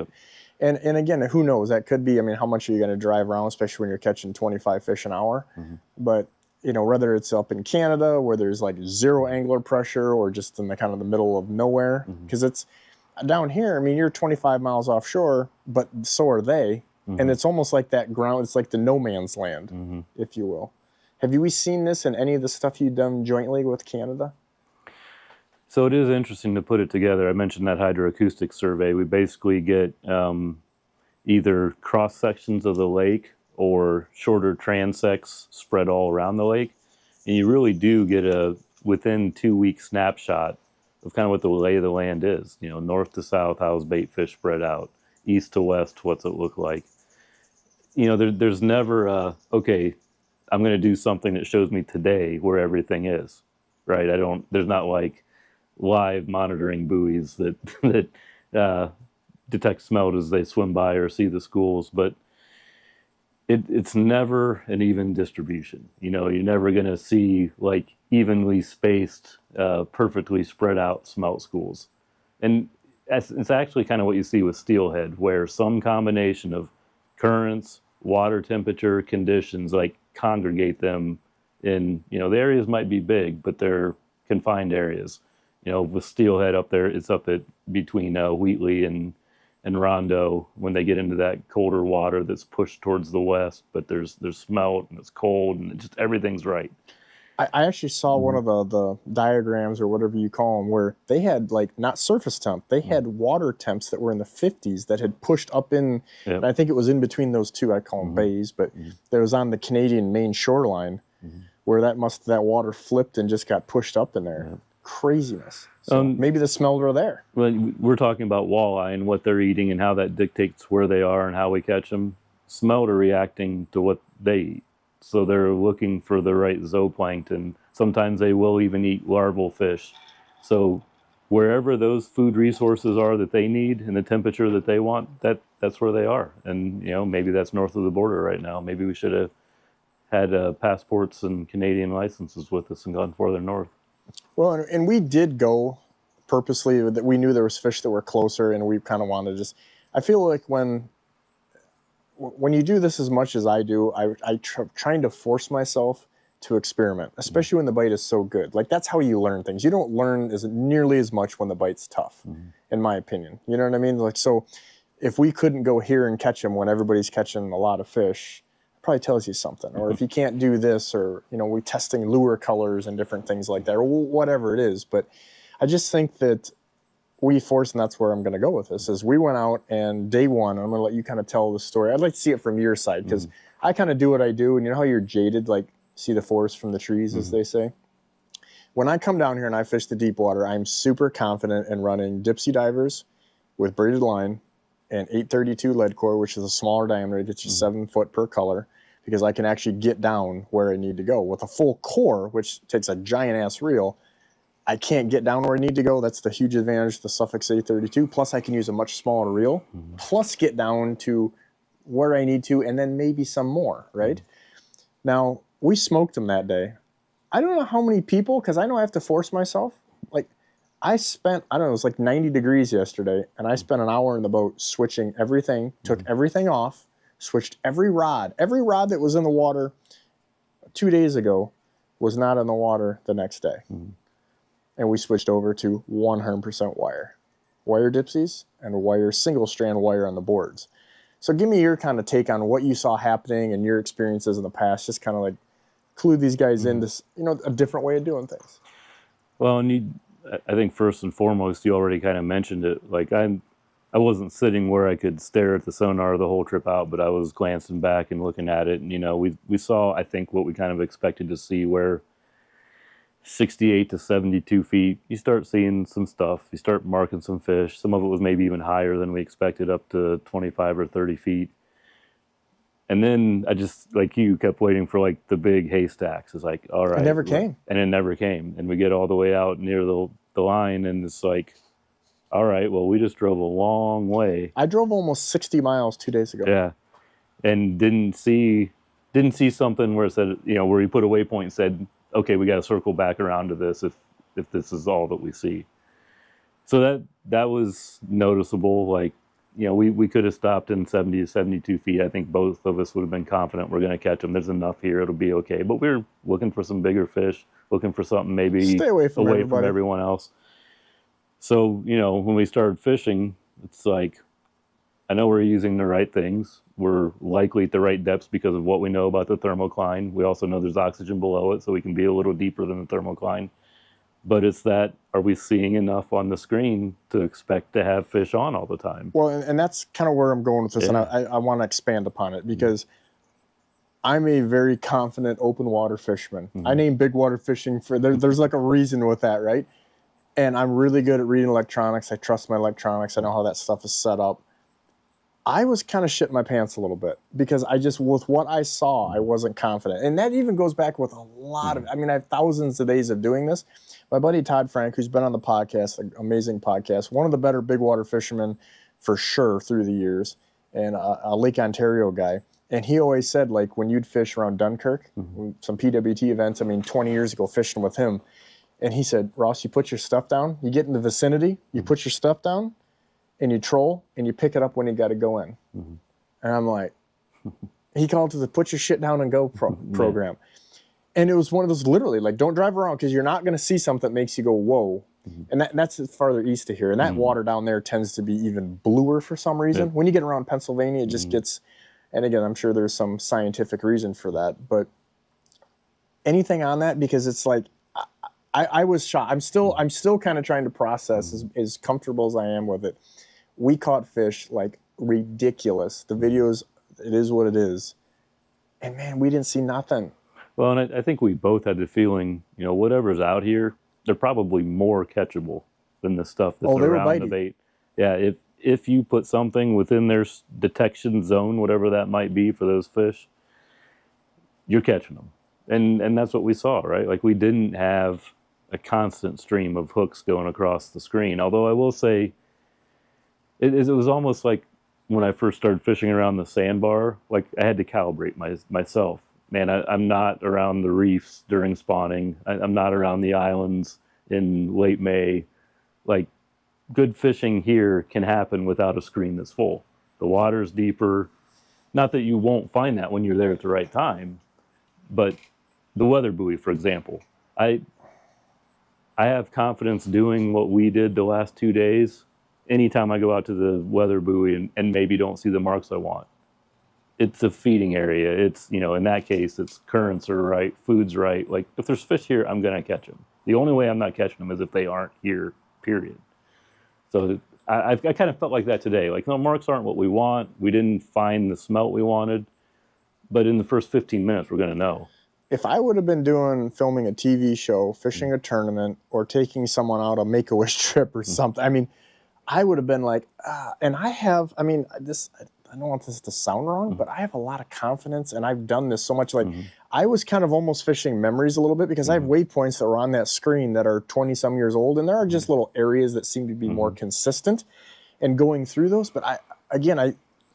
Yep. And again, who knows? That could be, I mean, how much are you going to drive around, especially when you're catching 25 fish an hour? But, you know, whether it's up in Canada where there's like zero angler pressure or just in the kind of the middle of nowhere, because it's down here, I mean, you're 25 miles offshore, but so are they. And it's almost like that ground, it's like the no man's land, if you will. Have you seen this in any of the stuff you've done jointly with Canada? So it is interesting to put it together. I mentioned that hydroacoustic survey. We basically get either cross sections of the lake or shorter transects spread all around the lake. And you really do get a within 2-week snapshot of kind of what the lay of the land is. You know, north to south, how's baitfish spread out? East to west, what's it look like? You know, there's never okay, I'm going to do something that shows me today where everything is, right? There's not like live monitoring buoys that detect smelt as they swim by or see the schools, but it's never an even distribution. You know, you're never going to see like evenly spaced, perfectly spread out smelt schools. And it's actually kind of what you see with steelhead, where some combination of currents, water temperature, conditions like congregate them in, you know, the areas might be big, but they're confined areas. You know, with steelhead up there, it's up at between Wheatley and Rondo when they get into that colder water that's pushed towards the west, but there's smelt and it's cold and just everything's right. I actually saw one of the diagrams or whatever you call them where they had like not surface temp, they had water temps that were in the 50s that had pushed up in, and I think it was in between those two, I call them bays, but that was on the Canadian main shoreline where that water flipped and just got pushed up in there. Craziness. So maybe the smelt are there. Well, we're talking about walleye and what they're eating and how that dictates where they are and how we catch them. Smelt are reacting to what they eat. So they're looking for the right zooplankton. Sometimes they will even eat larval fish. So wherever those food resources are that they need and the temperature that they want, that's where they are. And, you know, maybe that's north of the border right now. Maybe we should have had passports and Canadian licenses with us and gone farther north. Well, and we did go purposely, that we knew there was fish that were closer and we kind of wanted to just, I feel like when you do this as much as I do, trying to force myself to experiment, especially when the bite is so good. Like that's how you learn things. You don't learn nearly as much when the bite's tough, in my opinion. You know what I mean? Like, so if we couldn't go here and catch them when everybody's catching a lot of fish, it probably tells you something. Or if you can't do this, or, you know, we're testing lure colors and different things like that, or whatever it is. But I just think that we forced, and that's where I'm going to go with this, is we went out and day one, I'm going to let you kind of tell the story. I'd like to see it from your side because I kind of do what I do. And you know how you're jaded, like see the forest from the trees, as they say? When I come down here and I fish the deep water, I'm super confident in running dipsy divers with braided line and 832 lead core, which is a smaller diameter, gets you 7 foot per color, because I can actually get down where I need to go. With a full core, which takes a giant ass reel, I can't get down where I need to go. That's the huge advantage of the Suffix 832. Plus, I can use a much smaller reel, plus get down to where I need to, and then maybe some more, right? Now, we smoked them that day. I don't know how many people, because I know I have to force myself. Like, I spent, I don't know, it was like 90 degrees yesterday, and I spent an hour in the boat switching everything, took everything off, switched every rod. Every rod that was in the water 2 days ago was not in the water the next day. And we switched over to 100% wire dipsies and wire, single strand wire on the boards. So give me your kind of take on what you saw happening and your experiences in the past, just kind of like clue these guys in this, you know, a different way of doing things. Well, and I think first and foremost, you already kind of mentioned it. Like I I wasn't sitting where I could stare at the sonar the whole trip out, but I was glancing back and looking at it. And, you know, we saw, I think, what we kind of expected to see, where 68 to 72 feet, you start seeing some stuff. You start marking some fish. Some of it was maybe even higher than we expected, up to 25 or 30 feet. And then I just, like you, kept waiting for like the big haystacks. It's like, all right. It never came. And it never came. And we get all the way out near the line, and it's like, all right, well, we just drove a long way. I drove almost 60 miles 2 days ago. Yeah. And didn't see something where it said, you know, where you put a waypoint and said, okay, we got to circle back around to this if this is all that we see. So that was noticeable. Like, you know, we could have stopped in 70 to 72 feet. I think both of us would have been confident we're going to catch them. There's enough here. It'll be okay. But we were looking for some bigger fish, looking for something maybe stay away from everyone else. So, you know, when we started fishing, it's like, I know we're using the right things. We're likely at the right depths because of what we know about the thermocline. We also know there's oxygen below it, so we can be a little deeper than the thermocline. But it's that, are we seeing enough on the screen to expect to have fish on all the time? Well, and that's kind of where I'm going with this, and I want to expand upon it, because I'm a very confident open water fisherman. I name Bigwater fishing for, there's like a reason with that, right? And I'm really good at reading electronics. I trust my electronics. I know how that stuff is set up. I was kind of shitting my pants a little bit, because I just, with what I saw, I wasn't confident. And that even goes back with a lot of, I mean, I have thousands of days of doing this. My buddy Todd Frank, who's been on the podcast, an amazing podcast, one of the better big water fishermen for sure through the years, and a Lake Ontario guy. And he always said, like, when you'd fish around Dunkirk, some PWT events, I mean, 20 years ago, fishing with him, and he said, Ross, you put your stuff down, you get in the vicinity, you put your stuff down, and you troll, and you pick it up when you got to go in. And I'm like, he called it the put your shit down and go program. And it was one of those, literally, like, don't drive around, because you're not going to see something that makes you go, whoa. And that's farther east of here. And that water down there tends to be even bluer for some reason. When you get around Pennsylvania, it just gets, and again, I'm sure there's some scientific reason for that. But anything on that, because it's like, I was shocked. I'm still kind of trying to process as comfortable as I am with it. We caught fish like ridiculous. The videos, it is what it is. And man, we didn't see nothing. Well, and I think we both had the feeling, you know, whatever's out here, they're probably more catchable than the stuff that's around the bait. Yeah, if you put something within their detection zone, whatever that might be for those fish, you're catching them. And that's what we saw, right? Like, we didn't have a constant stream of hooks going across the screen. Although I will say, it was almost like when I first started fishing around the sandbar, like, I had to calibrate myself. Man, I'm not around the reefs during spawning. I'm not around the islands in late May. Like, good fishing here can happen without a screen that's full. The water's deeper. Not that you won't find that when you're there at the right time, but the weather buoy, for example. I have confidence doing what we did the last 2 days anytime I go out to the weather buoy and maybe don't see the marks I want. It's a feeding area. It's, you know, in that case, it's currents are right, food's right. Like, if there's fish here, I'm going to catch them. The only way I'm not catching them is if they aren't here, period. So I kind of felt like that today. Like, no, marks aren't what we want. We didn't find the smelt we wanted. But in the first 15 minutes, we're going to know. If I would have been filming a TV show, fishing a tournament, or taking someone out a Make-A-Wish trip or something, I mean, I would have been like, and I don't want this to sound wrong, but I have a lot of confidence, and I've done this so much. Like, I was kind of almost fishing memories a little bit, because I have waypoints that were on that screen that are 20-some years old, and there are just little areas that seem to be more consistent, and going through those. But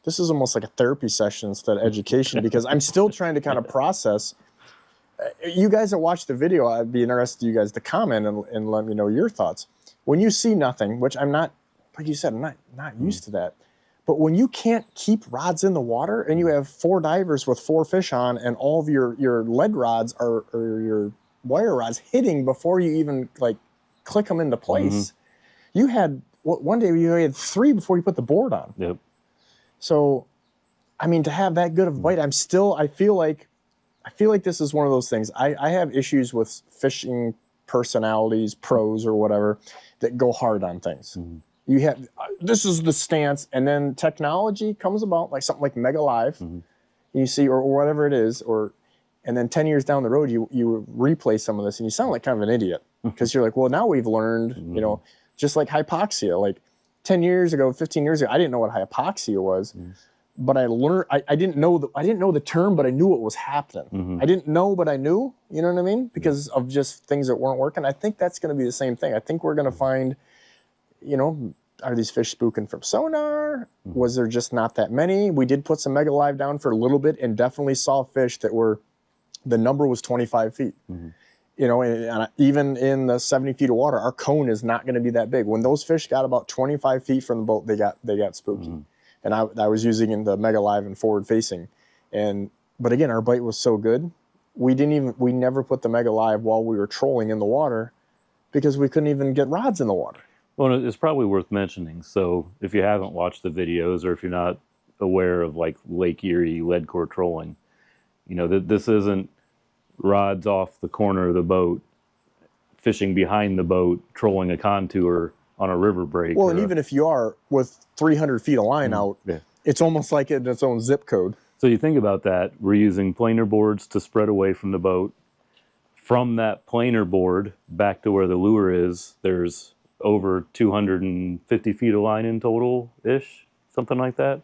this is almost like a therapy session instead of education, because I'm still trying to kind of process. You guys that watch the video, I'd be interested in you guys to comment and let me know your thoughts. When you see nothing, which I'm not, like you said, I'm not used to that. But when you can't keep rods in the water, and you have 4 divers with 4 fish on, and all of your lead rods or your wire rods hitting before you even like click them into place, you had one day you had 3 before you put the board on. Yep. So, I mean, to have that good of a bite, I feel like this is one of those things. I have issues with fishing personalities, pros or whatever, that go hard on things. You have this is the stance, and then technology comes about, like something like Mega Live, you see, or whatever it is, and then 10 years down the road, you replay some of this, and you sound like kind of an idiot because you're like, well, now we've learned, you know, just like hypoxia. Like 10 years ago, 15 years ago, I didn't know what hypoxia was, but I learned. I didn't know the term, but I knew what was happening. I didn't know, but I knew. You know what I mean? Because of just things that weren't working. I think that's going to be the same thing. I think we're going to find, you know, are these fish spooking from sonar? Was there just not that many? We did put some Mega Live down for a little bit and definitely saw fish that were, the number was 25 feet. You know, and even in the 70 feet of water, our cone is not going to be that big. When those fish got about 25 feet from the boat, they got spooky. And I was using the Mega Live and forward facing. But again, our bite was so good, we never put the Mega Live while we were trolling in the water because we couldn't even get rods in the water. Well, it's probably worth mentioning. So if you haven't watched the videos, or if you're not aware of like Lake Erie lead core trolling, you know, this isn't rods off the corner of the boat, fishing behind the boat, trolling a contour on a river break. Well, and even if you are with 300 feet of line out, it's almost like in its own zip code. So you think about that, we're using planer boards to spread away from the boat. From that planer board back to where the lure is, there's over 250 feet of line in total-ish, something like that.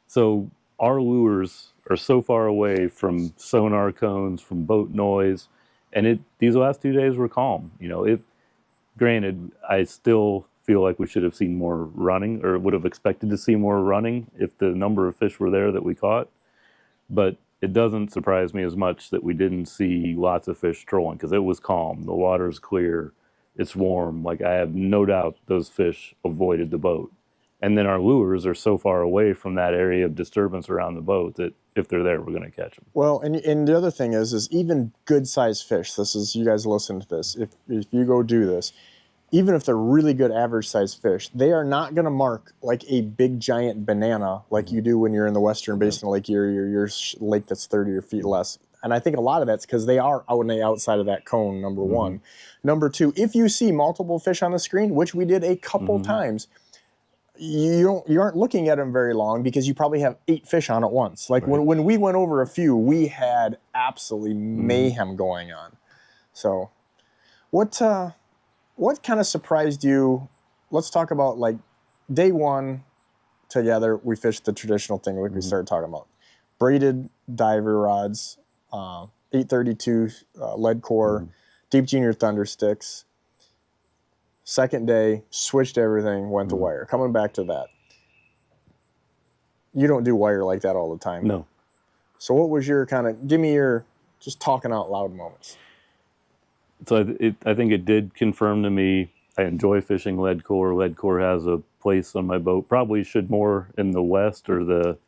So our lures are so far away from sonar cones, from boat noise, and these last 2 days were calm. You know, granted, I still feel like we should have seen more running, or would have expected to see more running if the number of fish were there that we caught. But it doesn't surprise me as much that we didn't see lots of fish trolling, because it was calm. The water's clear. It's warm. Like, I have no doubt those fish avoided the boat. And then our lures are so far away from that area of disturbance around the boat that if they're there, we're going to catch them. Well, and the other thing is even good-sized fish, this is, you guys listen to this, if you go do this, even if they're really good average-sized fish, they are not going to mark like a big, giant banana like you do when you're in the western basin of Lake Erie or your lake that's 30 feet less. And I think a lot of that's because they are out on the outside of that cone, number one. Number two, if you see multiple fish on the screen, which we did a couple times, you aren't looking at them very long because you probably have 8 fish on at once. Like when we went over a few, we had absolutely mayhem going on. So what kind of surprised you? Let's talk about, like, day one together, we fished the traditional thing like we started talking about. Braided diver rods, 832 lead core, deep junior thunder sticks. Second day, switched everything, went to wire. Coming back to that. You don't do wire like that all the time. No. So what was your give me your just talking out loud moments. So I think it did confirm to me, I enjoy fishing lead core. Lead core has a place on my boat. Probably should more in the west or the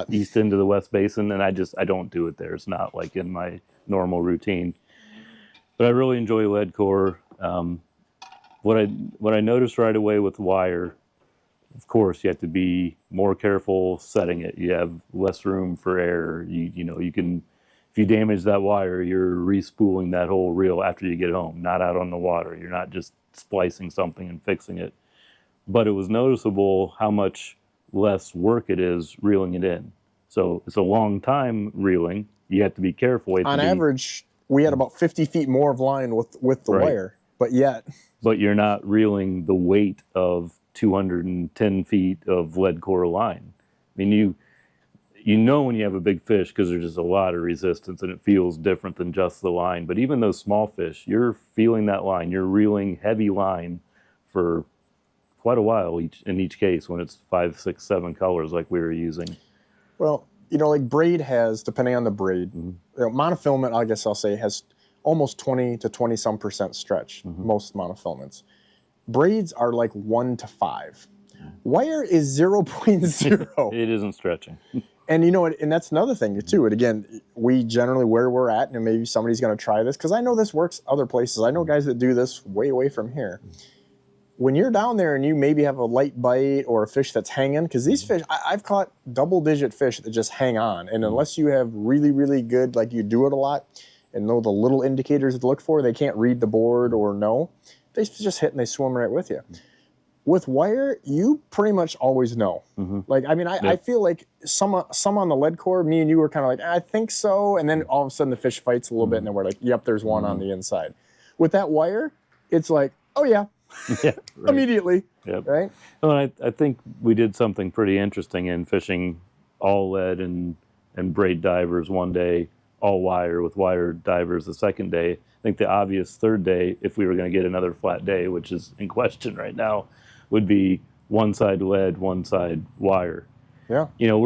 east end of the West Basin, and I don't do it there. It's not like in my normal routine. But I really enjoy lead core. What I noticed right away with wire, of course, you have to be more careful setting it. You have less room for error. You know, you can, if you damage that wire, you're re-spooling that whole reel after you get home, not out on the water. You're not just splicing something and fixing it. But it was noticeable how much less work it is reeling it in. So it's a long time reeling. You have to be careful. On average, we had about 50 feet more of line with the wire, but yet. But you're not reeling the weight of 210 feet of lead core line. I mean, you know when you have a big fish because there's just a lot of resistance and it feels different than just the line. But even those small fish, you're feeling that line. You're reeling heavy line for quite a while in each case when it's 5, 6, 7 colors like we were using. Well, you know, like braid has, depending on the braid, you know, monofilament, I guess I'll say, has almost 20 to 20-some% stretch, most monofilaments. Braids are like 1 to 5. Wire is 0.0. It isn't stretching. And you know, and that's another thing too. And again, we generally, where we're at, and maybe somebody's going to try this, because I know this works other places. I know guys that do this way away from here. When you're down there and you maybe have a light bite or a fish that's hanging, because these fish, I've caught double-digit fish that just hang on. And unless you have really, really good, like you do it a lot, and know the little indicators to look for, they can't read the board or know. They just hit and they swim right with you. With wire, you pretty much always know. Like, I mean, I feel like some on the lead core, me and you were kind of like, I think so. And then all of a sudden the fish fights a little bit and then we're like, yep, there's one on the inside. With that wire, it's like, oh yeah, Yeah, right. immediately, Yep. right? Well, I think we did something pretty interesting in fishing all lead and braid divers one day, all wire with wire divers the second day. I think the obvious third day, if we were going to get another flat day, which is in question right now, would be one side lead, one side wire. Yeah. You know,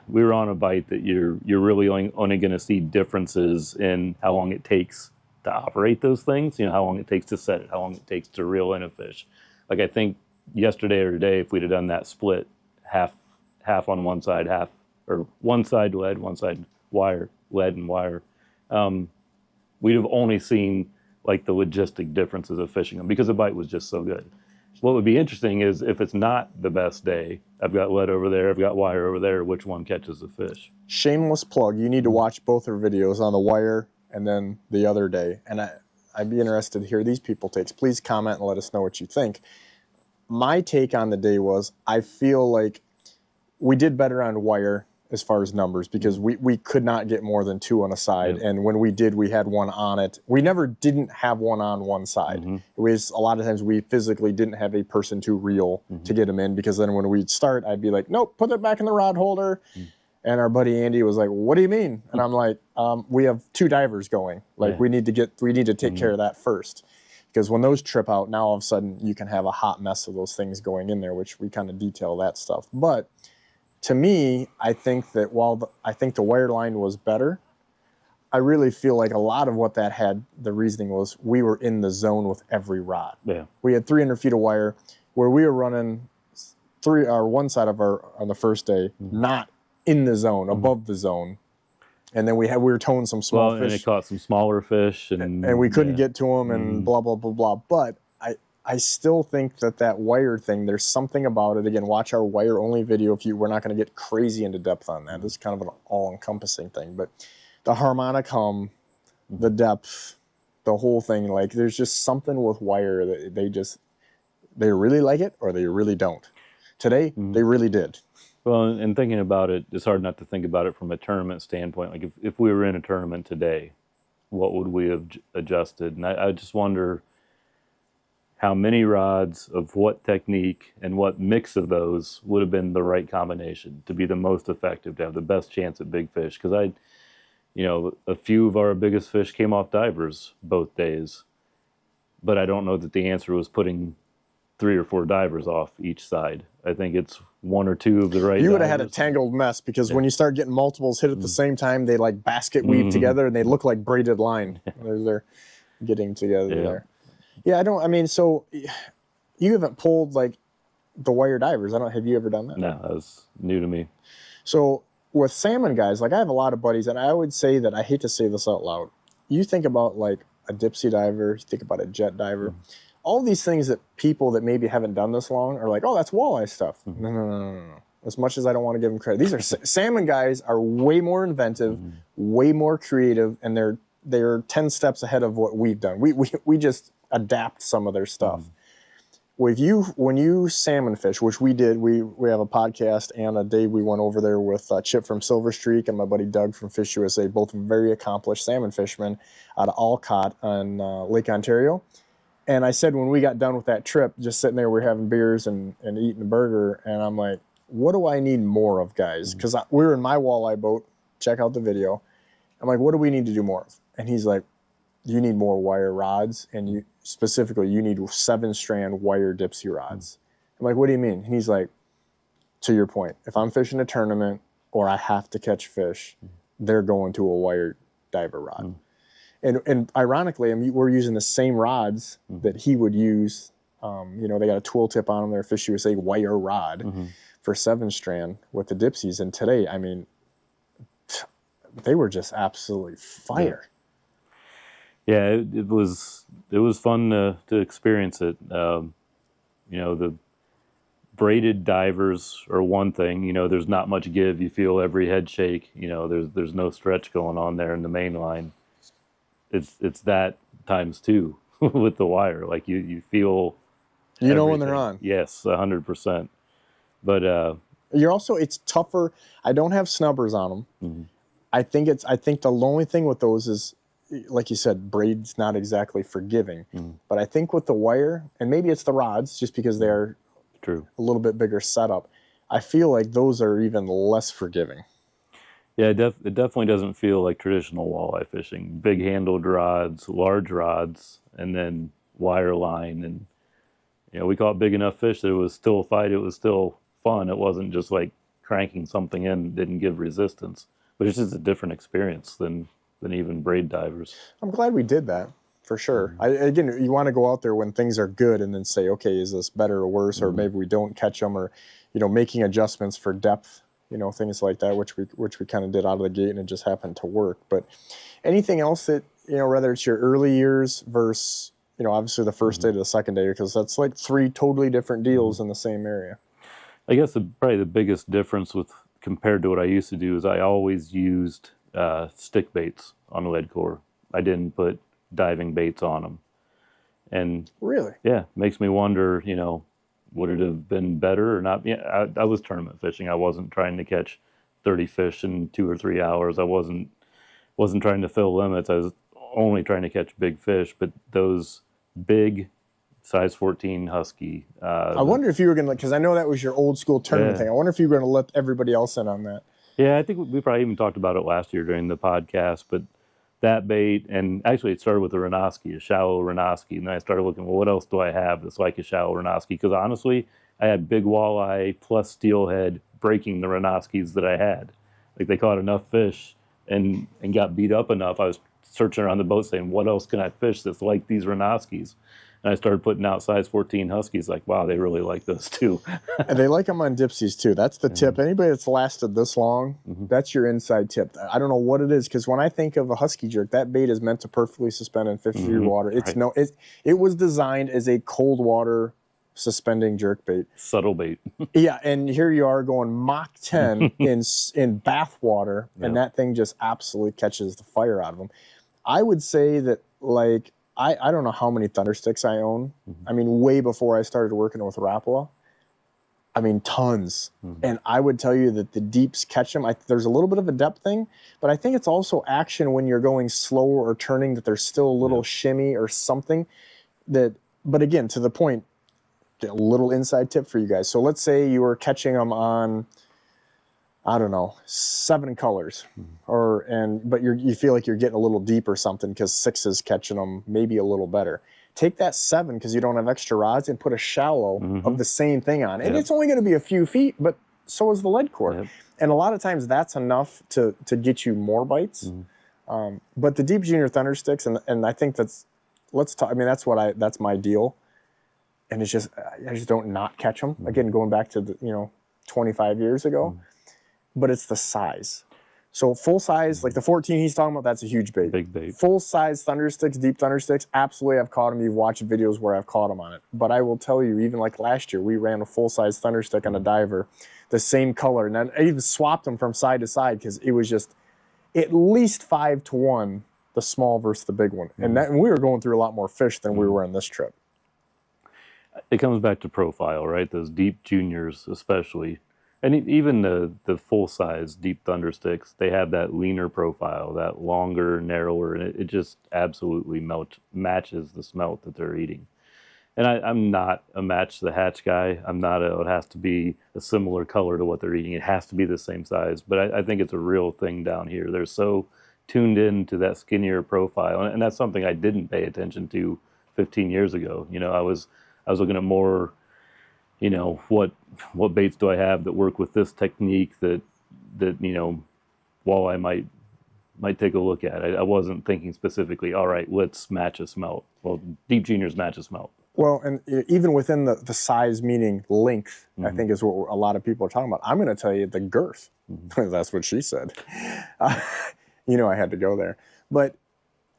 we were on a bite that you're really only going to see differences in how long it takes to operate those things. You know, how long it takes to set it, how long it takes to reel in a fish. Like I think yesterday or today, if we'd have done that split, half on one side, half or one side lead, one side wire, lead and wire, we'd have only seen like the logistic differences of fishing them because the bite was just so good. What would be interesting is if it's not the best day, I've got lead over there, I've got wire over there, which one catches the fish? Shameless plug. You need to watch both our videos on the wire and then the other day. And I'd be interested to hear these people takes. Please comment and let us know what you think. My take on the day was I feel like we did better on wire as far as numbers because we could not get more than two on a side. And when we did, we had one on it. We never didn't have one on one side. It was a lot of times we physically didn't have a person to reel to get them in because then when we'd start, I'd be like, nope, put it back in the rod holder. And our buddy Andy was like, what do you mean? And I'm like, we have two divers going. Like we need to take care of that first. Because when those trip out, now all of a sudden you can have a hot mess of those things going in there, which we kind of detail that stuff. But to me, I think that I think the wire line was better, I really feel like a lot of what that had, the reasoning was we were in the zone with every rod. Yeah. We had 300 feet of wire where we were running one side of on the first day, not in the zone, above the zone. And then we were towing some small fish. And it caught some smaller fish. And we couldn't get to them and blah, blah, blah, blah. But I still think that wire thing, there's something about it. Again, watch our wire-only video. We're not going to get crazy into depth on that. This is kind of an all-encompassing thing. But the harmonic hum, the depth, the whole thing, like there's just something with wire that they really like it or they really don't. Today, they really did. Well, and thinking about it, it's hard not to think about it from a tournament standpoint. Like if we were in a tournament today, what would we have adjusted? And I just wonder how many rods of what technique and what mix of those would have been the right combination to be the most effective, to have the best chance at big fish. Because a few of our biggest fish came off divers both days, but I don't know that the answer was putting 3 or 4 divers off each side. I think it's 1 or 2 of the right. You would have had a tangled mess because when you start getting multiples hit at the same time, they like basket weave together and they look like braided line. They're getting together there. Yeah, so you haven't pulled like the wire divers. Have you ever done that? No, that was new to me. So with salmon guys, like I have a lot of buddies and I would say that I hate to say this out loud. You think about like a dipsy diver, you think about a jet diver. All these things that people that maybe haven't done this long are like, oh, that's walleye stuff. No. As much as I don't want to give them credit. These are salmon guys are way more inventive, way more creative, and they're 10 steps ahead of what we've done. We just adapt some of their stuff. When you salmon fish, which we did, we have a podcast and a day we went over there with Chip from Silver Streak and my buddy Doug from Fish USA, both very accomplished salmon fishermen out of Alcott on Lake Ontario. And I said when we got done with that trip, just sitting there, we're having beers and eating a burger, and I'm like, what do I need more of, guys? Because we were in my walleye boat. Check out the video. I'm like, what do we need to do more of? And he's like, you need more wire rods, and you need 7-strand wire dipsy rods. I'm like, what do you mean? And he's like, to your point, if I'm fishing a tournament or I have to catch fish, they're going to a wire diver rod. And ironically, we're using the same rods that he would use. They got a tool tip on them. They're Fish USA wire rod for 7-strand with the dipsies. And today, they were just absolutely fire. Yeah, it was fun to experience it. The braided divers are one thing. There's not much give. You feel every head shake. There's no stretch going on there in the main line. It's that times 2 with the wire. Like you feel You know when they're everything. on. Yes, 100%. But You're also, it's tougher. I don't have snubbers on them. mm-hmm. I think the only thing with those is, like you said, braid's not exactly forgiving. Mm-hmm. But I think with the wire, and maybe it's the rods, just because they're True. a little bit bigger setup, I feel like those are even less forgiving. Yeah, it definitely doesn't feel like traditional walleye fishing. Big handled rods, large rods, and then wire line. And, we caught big enough fish that it was still a fight. It was still fun. It wasn't just like cranking something in, didn't give resistance. But it's just a different experience than even braid divers. I'm glad we did that, for sure. Again, you want to go out there when things are good and then say, okay, is this better or worse? Or maybe we don't catch them, or, making adjustments for depth, things like that, which we kind of did out of the gate, and it just happened to work. But anything else that, whether it's your early years versus, obviously the first day to the second day, because that's like 3 totally different deals in the same area. I guess probably the biggest difference compared to what I used to do is I always used stick baits on lead core. I didn't put diving baits on them. And really, yeah, makes me wonder, would it have been better or not? Yeah, I was tournament fishing. I wasn't trying to catch 30 fish in 2 or 3 hours. I wasn't trying to fill limits. I was only trying to catch big fish. But those big size 14 husky. I wonder if you were going to, because I know that was your old school tournament thing. I wonder if you were going to let everybody else in on that. Yeah, I think we probably even talked about it last year during the podcast, but that bait, and actually it started with a Renoski, a shallow Renoski, and then I started looking, well, what else do I have that's like a shallow Renoski? Because honestly, I had big walleye plus steelhead breaking the Renoskis that I had. Like, they caught enough fish and got beat up enough. I was searching around the boat saying, what else can I fish that's like these Renoskis? And I started putting out size 14 Huskies, like, wow, they really like those too. And they like them on dipsies too. That's the tip. Anybody that's lasted this long, that's your inside tip. I don't know what it is, because when I think of a Husky jerk, that bait is meant to perfectly suspend in 50-degree water. It's right. It was designed as a cold water suspending jerk bait. Subtle bait. Yeah, and here you are going Mach 10 in bath water, and that thing just absolutely catches the fire out of them. I would say that, like, I don't know how many Thundersticks I own. I mean, way before I started working with Rapala. I mean, tons. And I would tell you that the deeps catch them. There's a little bit of a depth thing, but I think it's also action when you're going slower or turning, that there's still a little shimmy or something. But again, to the point, a little inside tip for you guys. So let's say you were catching them on, I don't know, 7 colors, but you feel like you're getting a little deep or something because 6 is catching them maybe a little better. Take that 7 because you don't have extra rods and put a shallow of the same thing on. And it's only going to be a few feet, but so is the lead core. And a lot of times that's enough to get you more bites. But the deep junior Thundersticks, and I think that's my deal. And it's just, I just don't not catch them. Again, going back to 25 years ago. But it's the size. So full size, like the 14 he's talking about, that's a huge bait. Big bait. Full size Thundersticks, deep Thundersticks, absolutely I've caught them. You've watched videos where I've caught them on it. But I will tell you, even like last year, we ran a full size Thunderstick on a diver, the same color. And I even swapped them from side to side because it was just at least 5-1, the small versus the big one. And we were going through a lot more fish than we were on this trip. It comes back to profile, right? Those deep juniors especially. And even the full-size deep Thundersticks, they have that leaner profile, that longer, narrower, and it just absolutely matches the smelt that they're eating. And I'm not a match the hatch guy. I'm not it has to be a similar color to what they're eating. It has to be the same size. But I think it's a real thing down here. They're so tuned in to that skinnier profile. And that's something I didn't pay attention to 15 years ago. I was looking at more, what baits do I have that work with this technique that walleye might take a look at. I wasn't thinking specifically, all right, let's match a smelt. Well, deep juniors match a smelt. Well, and even within the size, meaning length, I think is what a lot of people are talking about. I'm going to tell you the girth. That's what she said. I had to go there. But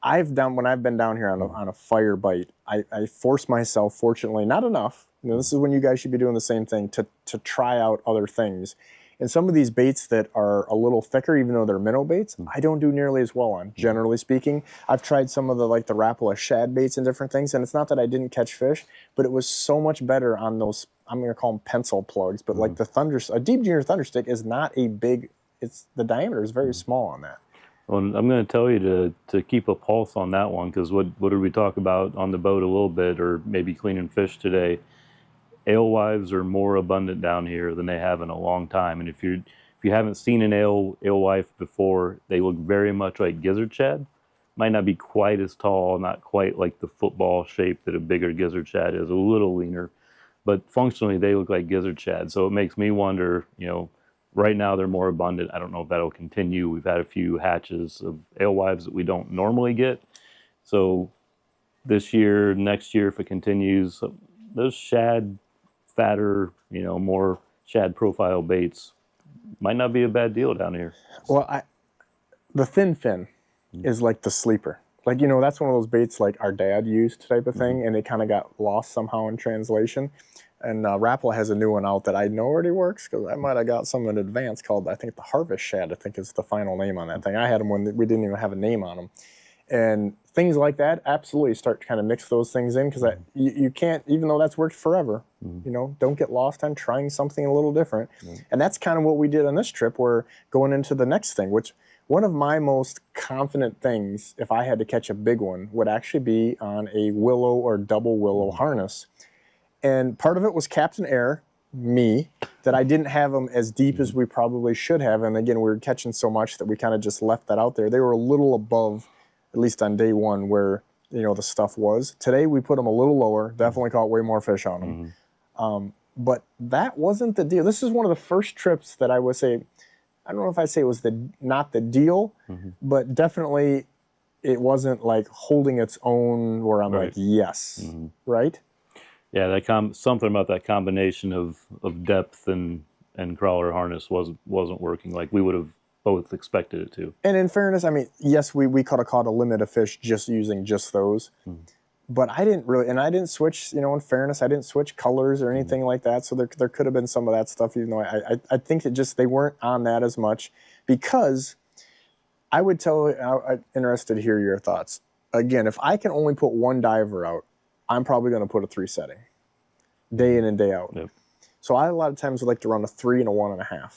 when I've been down here on a fire bite, I force myself, fortunately, not enough. This is when you guys should be doing the same thing, to try out other things. And some of these baits that are a little thicker, even though they're minnow baits, I don't do nearly as well on, generally speaking. I've tried some of the like the Rapala shad baits and different things, and it's not that I didn't catch fish, but it was so much better on those, I'm going to call them pencil plugs, but like a deep junior thunder stick is not a big, the diameter is very small on that. Well, I'm going to tell you to keep a pulse on that one, because what did we talk about on the boat a little bit, or maybe cleaning fish today? Alewives are more abundant down here than they have in a long time, and if you haven't seen an alewife before, they look very much like gizzard shad. Might not be quite as tall, not quite like the football shape that a bigger gizzard shad is, a little leaner, but functionally they look like gizzard shad. So it makes me wonder, right now they're more abundant. I don't know if that'll continue. We've had a few hatches of alewives that we don't normally get. So this year, next year, if it continues, those shad, fatter, more shad profile baits might not be a bad deal down here. Well, the thin fin is like the sleeper. Like, that's one of those baits like our dad used type of thing, and it kind of got lost somehow in translation. And Rapala has a new one out that I know already works, because I might have got some in advance called, I think, the Harvest Shad, I think is the final name on that thing. I had them when we didn't even have a name on them. And things like that, absolutely start to kind of mix those things in, because you can't, even though that's worked forever, don't get lost on trying something a little different. And that's kind of what we did on this trip. We're going into the next thing, which one of my most confident things, if I had to catch a big one, would actually be on a willow or double willow harness. And part of it was Captain Air, me, that I didn't have them as deep as we probably should have. And again, we were catching so much that we kind of just left that out there. They were a little above, at least on day one, where the stuff was. Today we put them a little lower, definitely caught way more fish on them. But that wasn't the deal. This is one of the first trips that I would say, I don't know if I'd say it was not the deal, but definitely it wasn't like holding its own where I'm like, yes, right? Yeah, something about that combination of depth and crawler harness wasn't working like we would have both expected it to. And in fairness, I mean, yes, we could have caught a limit of fish just using just those. But I didn't really, and I didn't switch, in fairness, I didn't switch colors or anything like that. So there could have been some of that stuff, even though I think that just they weren't on that as much, because I would I'm interested to hear your thoughts. Again, if I can only put one diver out, I'm probably going to put a 3 setting, day in and day out. Yep. So I a lot of times would like to run a 3 and a 1.5.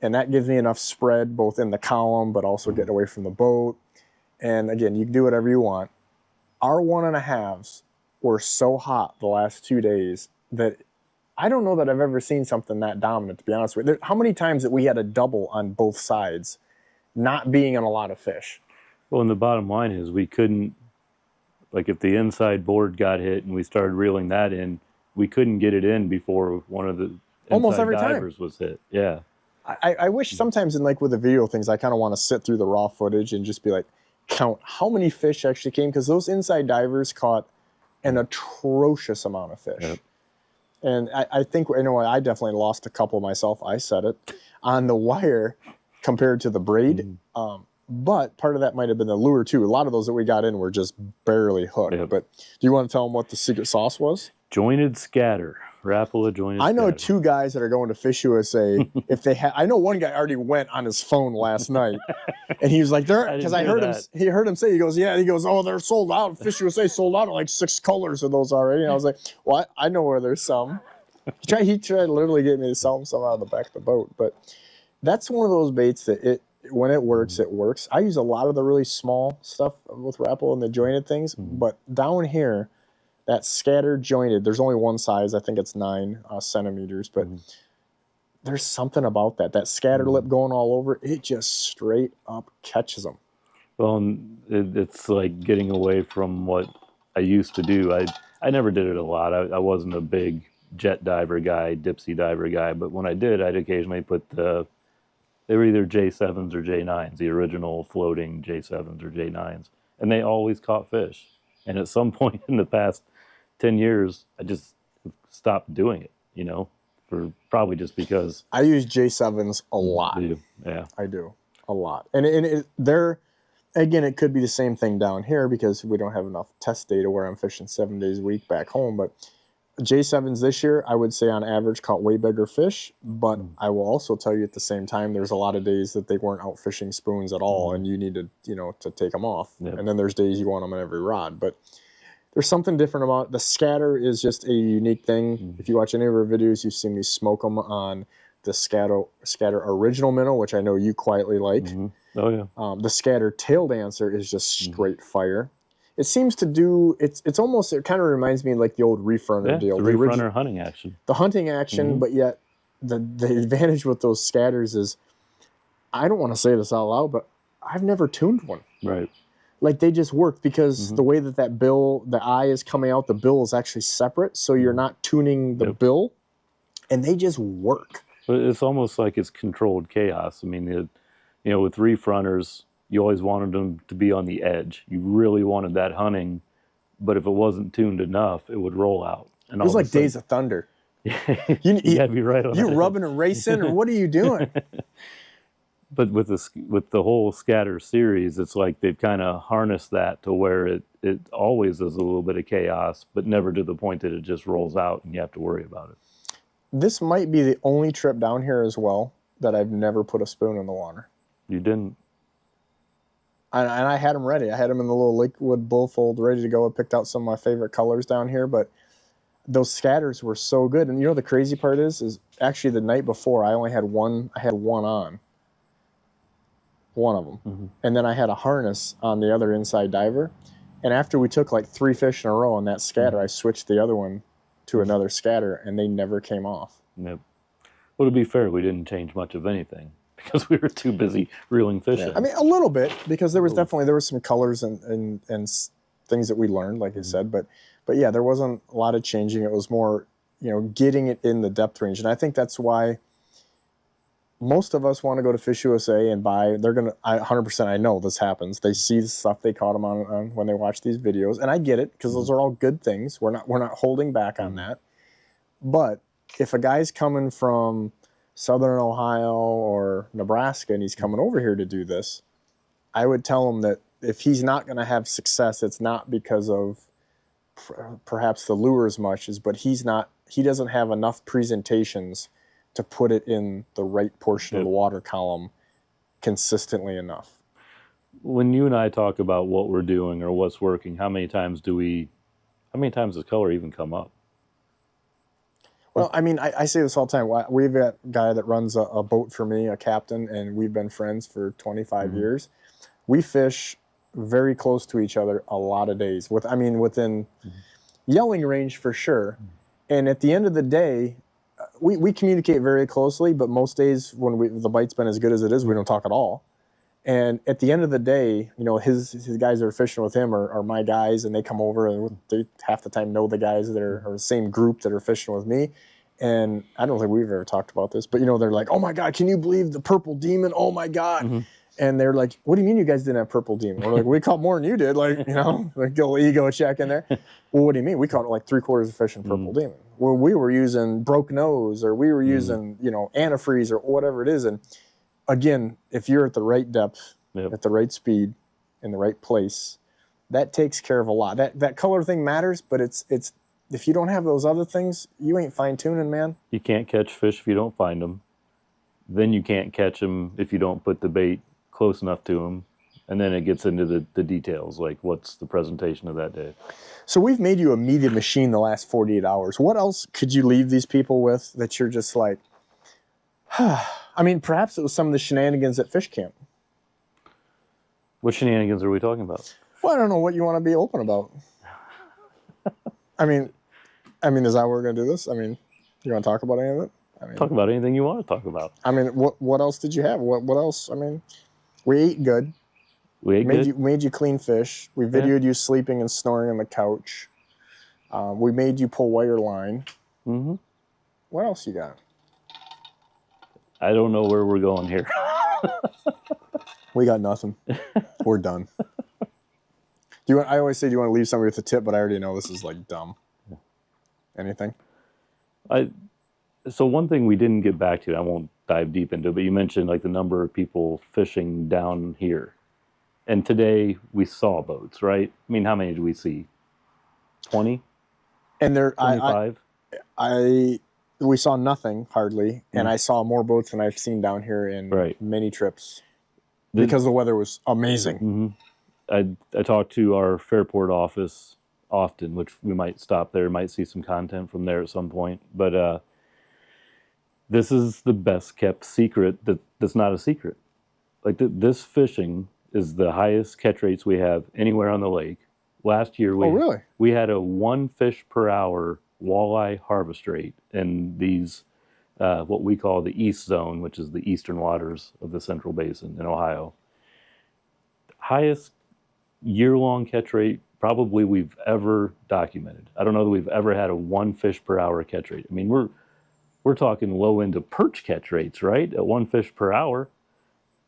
And that gives me enough spread both in the column, but also getting away from the boat. And again, you can do whatever you want. Our 1.5s were so hot the last 2 days that I don't know that I've ever seen something that dominant, to be honest with you. How many times that we had a double on both sides, not being on a lot of fish? Well, and the bottom line is we couldn't, like if the inside board got hit and we started reeling that in, we couldn't get it in before one of the almost every divers time was hit. Yeah. I wish sometimes in like with the video things, I kind of want to sit through the raw footage and just be like, count how many fish actually came, because those inside divers caught an atrocious amount of fish. Yep. And I think, I definitely lost a couple myself. I said it on the wire compared to the braid. But part of that might have been the lure too. A lot of those that we got in were just barely hooked. Yep. But do you want to tell them what the secret sauce was? Jointed scatter. Rapala jointed I know scatter. 2 guys that are going to Fish USA. If they I know one guy already went on his phone last night, and he was like, because I heard him. He heard him say, he goes, oh, they're sold out. Fish USA sold out of like 6 colors of those already. And I was like, well, I know where there's some. He tried to literally get me to sell them some out of the back of the boat. But that's one of those baits that when it works, it works. I use a lot of the really small stuff with Rapala and the jointed things, but down here, that scattered jointed, there's only one size. I think it's 9 centimeters, but there's something about that scatter lip going all over. It just straight up catches them. Well, it's like getting away from what I used to do. I never did it a lot. I wasn't a big jet diver guy, dipsy diver guy, but when I did, I'd occasionally put they were either J7s or J9s, the original floating J7s or J9s, and they always caught fish. And at some point in the past 10 years, I just stopped doing it, for probably just because. I use J7s a lot. Yeah. I do, a lot. And they're, again, it could be the same thing down here because we don't have enough test data where I'm fishing 7 days a week back home, but J7s this year, I would say on average caught way bigger fish, but I will also tell you at the same time, there's a lot of days that they weren't out fishing spoons at all, and you needed, to take them off. Yep. And then there's days you want them in every rod. But there's something different about the scatter is just a unique thing. If you watch any of our videos, you've seen me smoke them on the scatter original minnow, which I know you quietly like. Oh yeah. The scatter tail dancer is just straight fire. It seems to do, it's almost, it kind of reminds me like the old reef runner deal. The reef runner hunting action. The hunting action, but yet the advantage with those scatters is, I don't want to say this out loud, but I've never tuned one. Right. Like they just work because the way that bill, the eye is coming out, the bill is actually separate. So you're not tuning the bill, and they just work. But it's almost like it's controlled chaos. I mean, with reef runners, you always wanted them to be on the edge. You really wanted that hunting, but if it wasn't tuned enough, it would roll out. And it was like Days of Thunder. You gotta be right on that. You rubbing and racing, or what are you doing? But with the whole scatter series, it's like they've kind of harnessed that to where it always is a little bit of chaos, but never to the point that it just rolls out and you have to worry about it. This might be the only trip down here as well that I've never put a spoon in the water. You didn't? And I had them ready. I had them in the little liquid bullfold ready to go. I picked out some of my favorite colors down here, but those scatters were so good. And the crazy part is actually the night before I only had one. I had one on, one of them, and then I had a harness on the other inside diver. And after we took like 3 fish in a row on that scatter, I switched the other one to another scatter, and they never came off. Yep. Well, to be fair, we didn't change much of anything, because we were too busy reeling fish in. I mean, a little bit, because there was some colors and things that we learned, like I said, but yeah, there wasn't a lot of changing. It was more, getting it in the depth range, and I think that's why most of us want to go to Fish USA and buy. They're gonna, 100%. I know this happens. They see the stuff they caught them on when they watch these videos, and I get it because those are all good things. We're not holding back on that, but if a guy's coming from Southern Ohio or Nebraska and he's coming over here to do this, I would tell him that if he's not going to have success, it's not because of perhaps the lure as much as, but he doesn't have enough presentations to put it in the right portion of the water column consistently enough. When you and I talk about what we're doing or what's working, how many times does color even come up? Well, I mean, I say this all the time. We've got a guy that runs a boat for me, a captain, and we've been friends for 25 years. We fish very close to each other a lot of days. Within yelling range for sure. And at the end of the day, we communicate very closely, but most days when the bite's been as good as it is, we don't talk at all. And at the end of the day, his guys that are fishing with him are my guys, and they come over and they half the time know the guys that are the same group that are fishing with me. And I don't think we've ever talked about this, but they're like, "Oh my God, can you believe the purple demon? Oh my God." And they're like, "What do you mean you guys didn't have purple demon?" We're like, "We caught more than you did." Like, like a little ego check in there. Well, what do you mean? We caught like 3/4 of fish in purple demon. Well, we were using broke nose, or we were using, antifreeze, or whatever it is. And again, if you're at the right depth, at the right speed, in the right place, that takes care of a lot. That color thing matters, but it's if you don't have those other things, you ain't fine tuning, man. You can't catch fish if you don't find them. Then you can't catch them if you don't put the bait close enough to them. And then it gets into the details, like what's the presentation of that day. So we've made you a media machine the last 48 hours. What else could you leave these people with that you're just like, I mean, perhaps it was some of the shenanigans at fish camp. What shenanigans are we talking about? Well, I don't know what you want to be open about. I mean, is that what we're going to do this? I mean, you want to talk about any of it? Talk about anything you want to talk about. I mean, what else did you have? What else? I mean, we ate good. We ate good. Made you clean fish. We videoed you sleeping and snoring on the couch. We made you pull wire line. What else you got? I don't know where we're going here. We got nothing. We're done. I always say, do you want to leave somebody with a tip? But I already know this is like dumb. Anything? So one thing we didn't get back to, I won't dive deep into, but you mentioned like the number of people fishing down here. And today we saw boats, right? I mean, how many did we see? 20? And 25? We saw nothing hardly, and I saw more boats than I've seen down here in Right. many trips because the weather was amazing. I talk to our Fairport office often, which we might stop there, might see some content from there at some point. But this is the best kept secret that's not a secret. Like this fishing is the highest catch rates we have anywhere on the lake. Last year Really? we had a 1 fish per hour walleye harvest rate in these what we call the East Zone, which is the eastern waters of the Central Basin in Ohio. Highest year-long catch rate probably we've ever documented. I don't know that we've ever had a 1 fish per hour catch rate. I mean, we're talking low end of perch catch rates, right? At 1 fish per hour.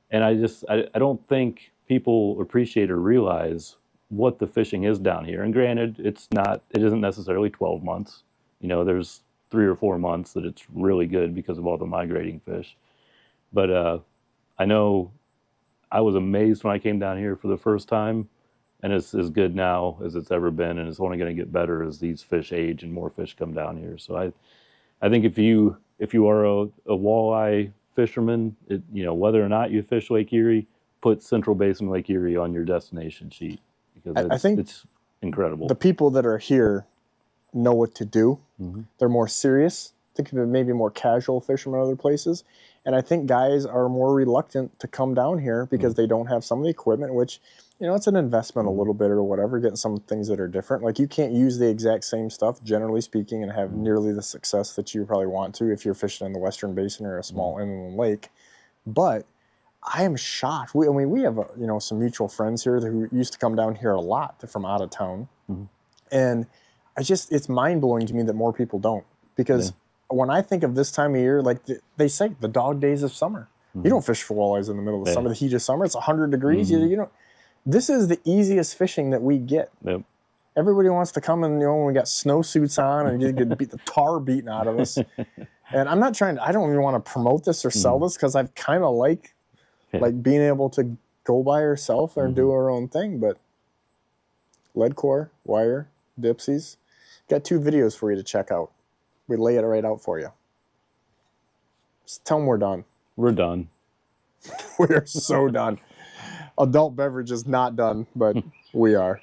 And I don't think people appreciate or realize what the fishing is down here. And granted, it isn't necessarily 12 months. You know, there's 3 or 4 months that it's really good because of all the migrating fish. But I know I was amazed when I came down here for the first time, and it's as good now as it's ever been, and it's only going to get better as these fish age and more fish come down here. So I think if you are a walleye fisherman, whether or not you fish Lake Erie, put Central Basin Lake Erie on your destination sheet because I think it's incredible. the people that are here know what to do. They're more serious. Think of it maybe more casual fishermen other places. And I think guys are more reluctant to come down here because they don't have some of the equipment, which, it's an investment a little bit or whatever, getting some things that are different. Like you can't use the exact same stuff, generally speaking, and have nearly the success that you probably want to if you're fishing in the Western Basin or a small inland lake. But I am shocked. We have some mutual friends here who used to come down here a lot from out of town. And it's mind-blowing to me that more people don't. Because when I think of this time of year, like they say, the dog days of summer. You don't fish for walleyes in the middle of the summer, the heat of summer. It's 100 degrees. You don't. This is the easiest fishing that we get. Yep. Everybody wants to come and, when we got snowsuits on and you get the tar beaten out of us. And I don't even want to promote this or sell this because I kind of like being able to go by ourselves and do our own thing. But lead core, wire, dipsies, got 2 videos for you to check out. We lay it right out for you. Just tell them we're done. We're done. We are so done. Adult beverage is not done, but we are.